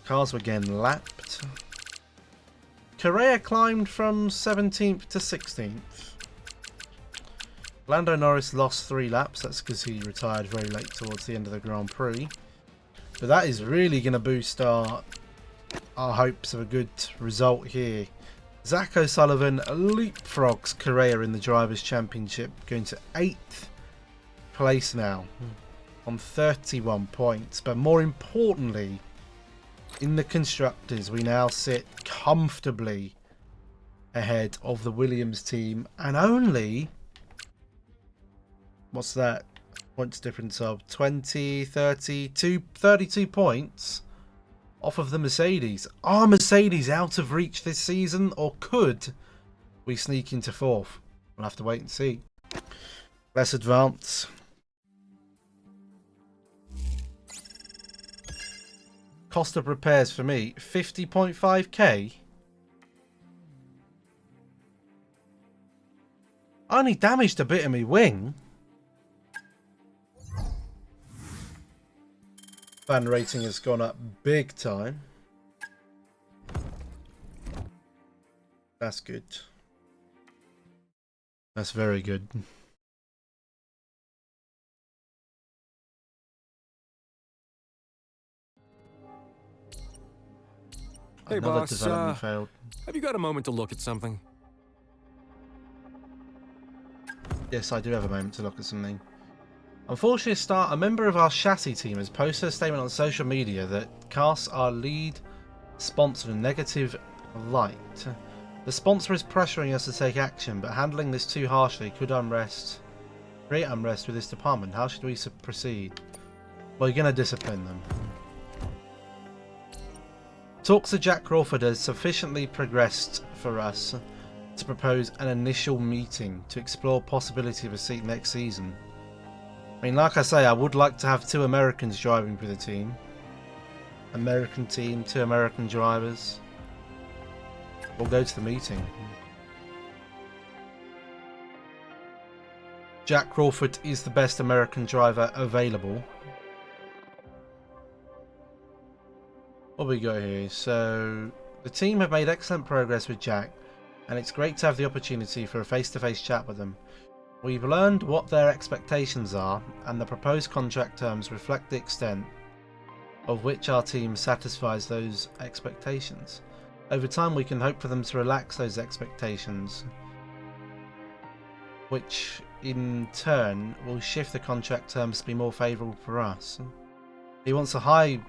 Cars were getting lapped. Correa climbed from 17th to 16th. Lando Norris lost 3 laps. That's because he retired very late towards the end of the Grand Prix. But that is really going to boost our hopes of a good result here. Zach O'Sullivan leapfrogs Correa in the Drivers' Championship, going to 8th place now on 31 points. But more importantly, in the Constructors, we now sit comfortably ahead of the Williams team and only, what's that, points difference of 20, 32 points off of the Mercedes. Are Mercedes out of reach this season, or could we sneak into 4th? We'll have to wait and see. Let's advance. Cost of repairs for me, 50.5k. I only damaged a bit of my wing. Fan rating has gone up big time. That's good. That's very good. Hey, Another boss, development failed. have you got a moment to look at something? Yes, I do have a moment to look at something. Unfortunately, a member of our chassis team has posted a statement on social media that casts our lead sponsor in a negative light. The sponsor is pressuring us to take action, but handling this too harshly could create unrest with this department. How should we proceed? Well, you're going to discipline them. Talks to Jack Crawford has sufficiently progressed for us to propose an initial meeting to explore possibility of a seat next season. I mean, like I say, I would like to have 2 Americans driving for the team. American team, 2 American drivers. We'll go to the meeting. Jack Crawford is the best American driver available. What we got here? So, the team have made excellent progress with Jack, and it's great to have the opportunity for a face-to-face chat with them. We've learned what their expectations are, and the proposed contract terms reflect the extent of which our team satisfies those expectations. Over time, we can hope for them to relax those expectations, which in turn will shift the contract terms to be more favourable for us. He wants a high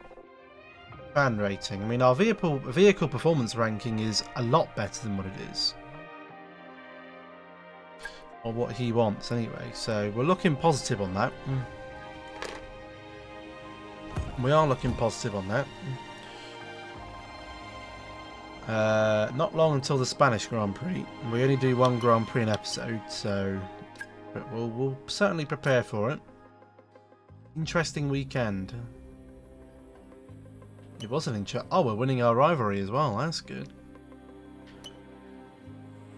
fan rating. I mean, our vehicle performance ranking is a lot better than what it is. or what he wants anyway. So we're looking positive on that. We are looking positive on that. Not long until the Spanish Grand Prix. We only do one Grand Prix an episode, so but we'll certainly prepare for it. Interesting weekend. It was an interesting. Oh, we're winning our rivalry as well. That's good.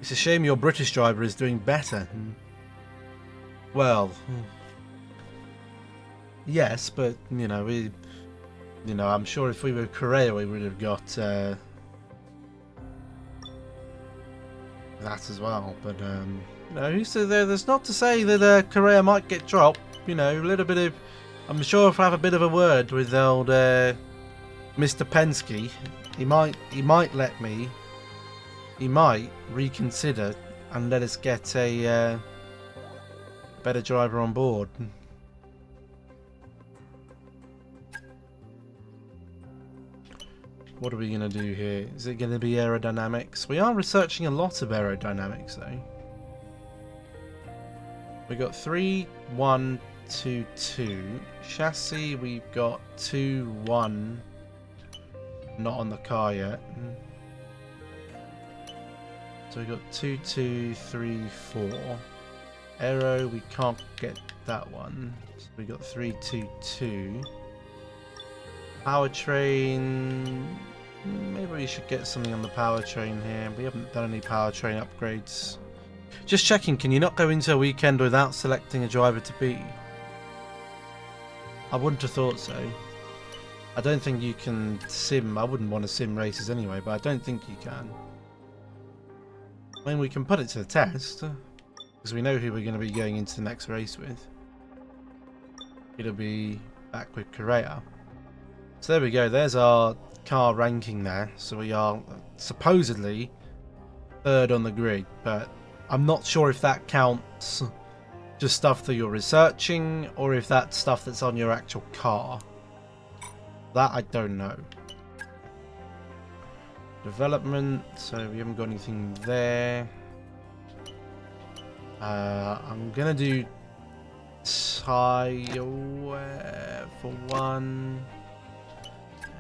It's a shame your British driver is doing better. Well, yes, but you know I'm sure if we were Korea, we would have got that as well. But who's to there? There's not to say that Korea might get dropped. You know, a little bit of. I'm sure if I have a bit of a word with old Mr. Penske, he might let me. He might reconsider and let us get a better driver on board. What are we going to do here? Is it going to be aerodynamics? We are researching a lot of aerodynamics though. We got 3, 1, 2, 2. Chassis, we've got 2, 1. Not on the car yet. So we got 2, 2, 3, 4. Aero, we can't get that one. So we got 3, 2, 2. Powertrain. Maybe we should get something on the powertrain here. We haven't done any powertrain upgrades. Just checking, can you not go into a weekend without selecting a driver to beat? I wouldn't have thought so. I don't think you can sim. I wouldn't want to sim races anyway, but I don't think you can. I mean, we can put it to the test, because we know who we're going to be going into the next race with. It'll be back with Correa. So there we go, there's our car ranking there. So we are supposedly 3rd on the grid, but I'm not sure if that counts just stuff that you're researching, or if that's stuff that's on your actual car. That I don't know. Development, so we haven't got anything there. I'm gonna do tire for one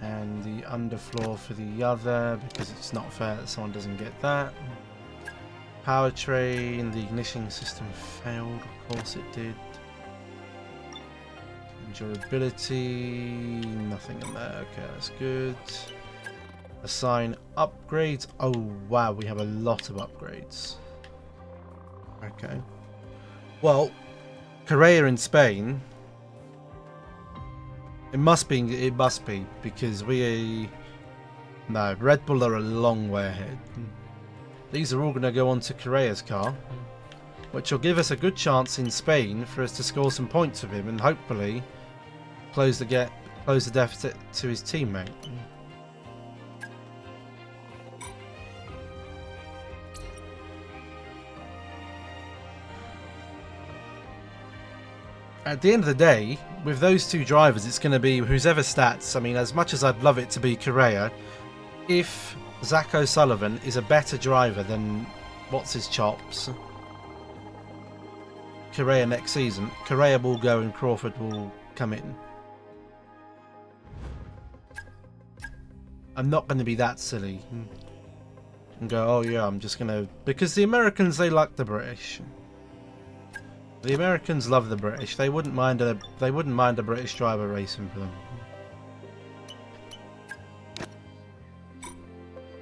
and the underfloor for the other, because it's not fair that someone doesn't get that. Powertrain, the ignition system failed, of course it did. Durability, nothing in there. Okay, that's good. Assign upgrades. Oh wow, we have a lot of upgrades. Okay. Well, Correa in Spain. It must be because no, Red Bull are a long way ahead. These are all going to go onto Correa's car, which will give us a good chance in Spain for us to score some points with him and hopefully close the deficit to his teammate. At the end of the day, with those two drivers, it's going to be who's ever stats. I mean, as much as I'd love it to be Correa, if Zach O'Sullivan is a better driver than what's his chops, Correa next season, Correa will go and Crawford will come in. I'm not going to be that silly and go, oh yeah, I'm just going to... Because the Americans, they like the British. The Americans love the British. They wouldn't mind a British driver racing for them.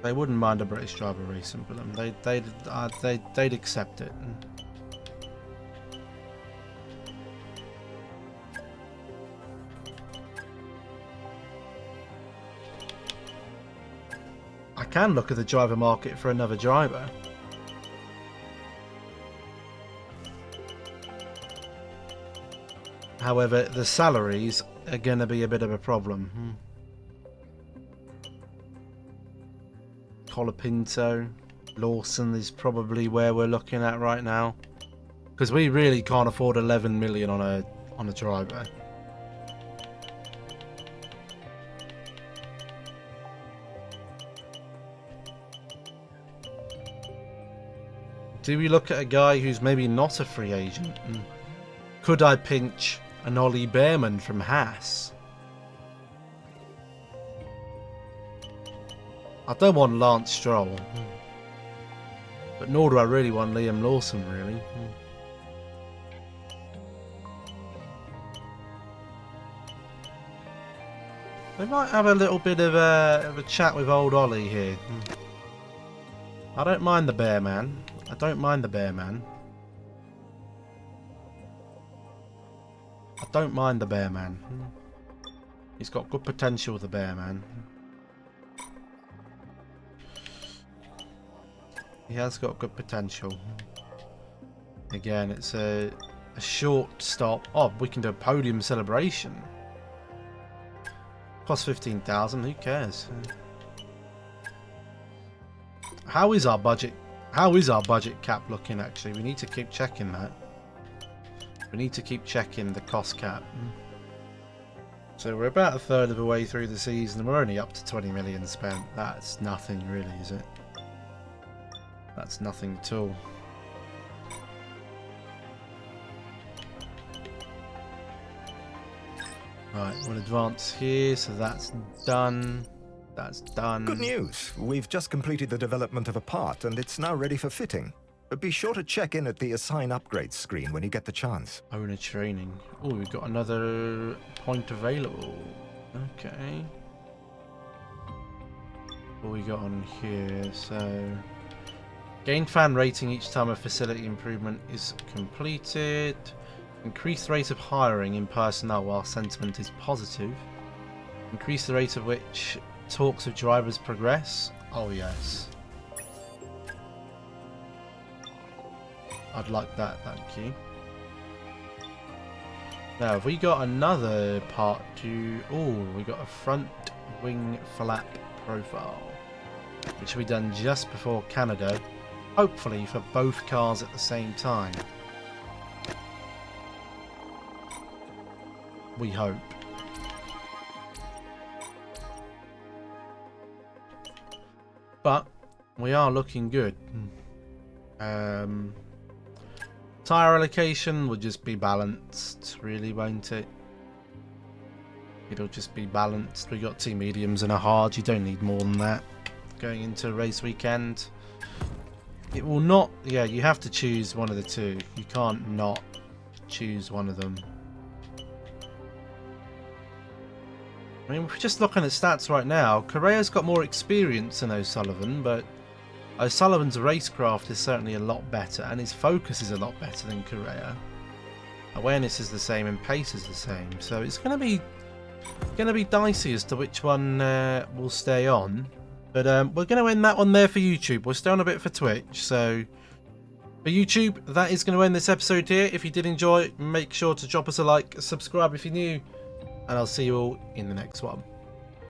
They wouldn't mind a British driver racing for them. They'd accept it. I can look at the driver market for another driver. However, the salaries are going to be a bit of a problem. Colapinto, Lawson is probably where we're looking at right now, because we really can't afford 11 million on a driver. do we look at a guy who's maybe not a free agent? Could I pinch an Ollie Behrman from Haas? I don't want Lance Stroll. But nor do I really want Liam Lawson, really. We might have a little bit of a chat with old Ollie here. I don't mind the bear man. I don't mind the bear man. I don't mind the bear man. He's got good potential, the bear man. He has got good potential. Again, it's a short stop. Oh, we can do a podium celebration. Cost 15,000. Who cares? How is our budget? How is our budget cap looking? Actually, we need to keep checking that. We need to keep checking the cost cap. So we're about a third of the way through the season. We're only up to 20 million spent. That's nothing, really, is it? That's nothing at all. Right, we'll advance here, so that's done. That's done. Good news. We've just completed the development of a part, and it's now ready for fitting. But be sure to check in at the Assign Upgrades screen when you get the chance. Owner training. Oh, we've got another point available. Okay. What we got on here? So, gain fan rating each time a facility improvement is completed. Increase rate of hiring in personnel while sentiment is positive. Increase the rate at which talks with drivers progress. Oh yes. I'd like that, thank you. Now, have we got another part to... Oh, we got a front wing flap profile, which we done just before Canada. Hopefully for both cars at the same time. We hope. But we are looking good. Tyre allocation will just be balanced, really, won't it? It'll just be balanced. We got two mediums and a hard. You don't need more than that going into a race weekend. It will not... Yeah, you have to choose one of the two. You can't not choose one of them. I mean, we're just looking at stats right now. Correa's got more experience than O'Sullivan, but O'Sullivan's racecraft is certainly a lot better, and his focus is a lot better than Correa. Awareness is the same, and pace is the same. So it's going to be dicey as to which one will stay on. But we're going to end that one there for YouTube. We're still on a bit for Twitch. So for YouTube, that is going to end this episode here. If you did enjoy, make sure to drop us a like, subscribe if you're new, and I'll see you all in the next one.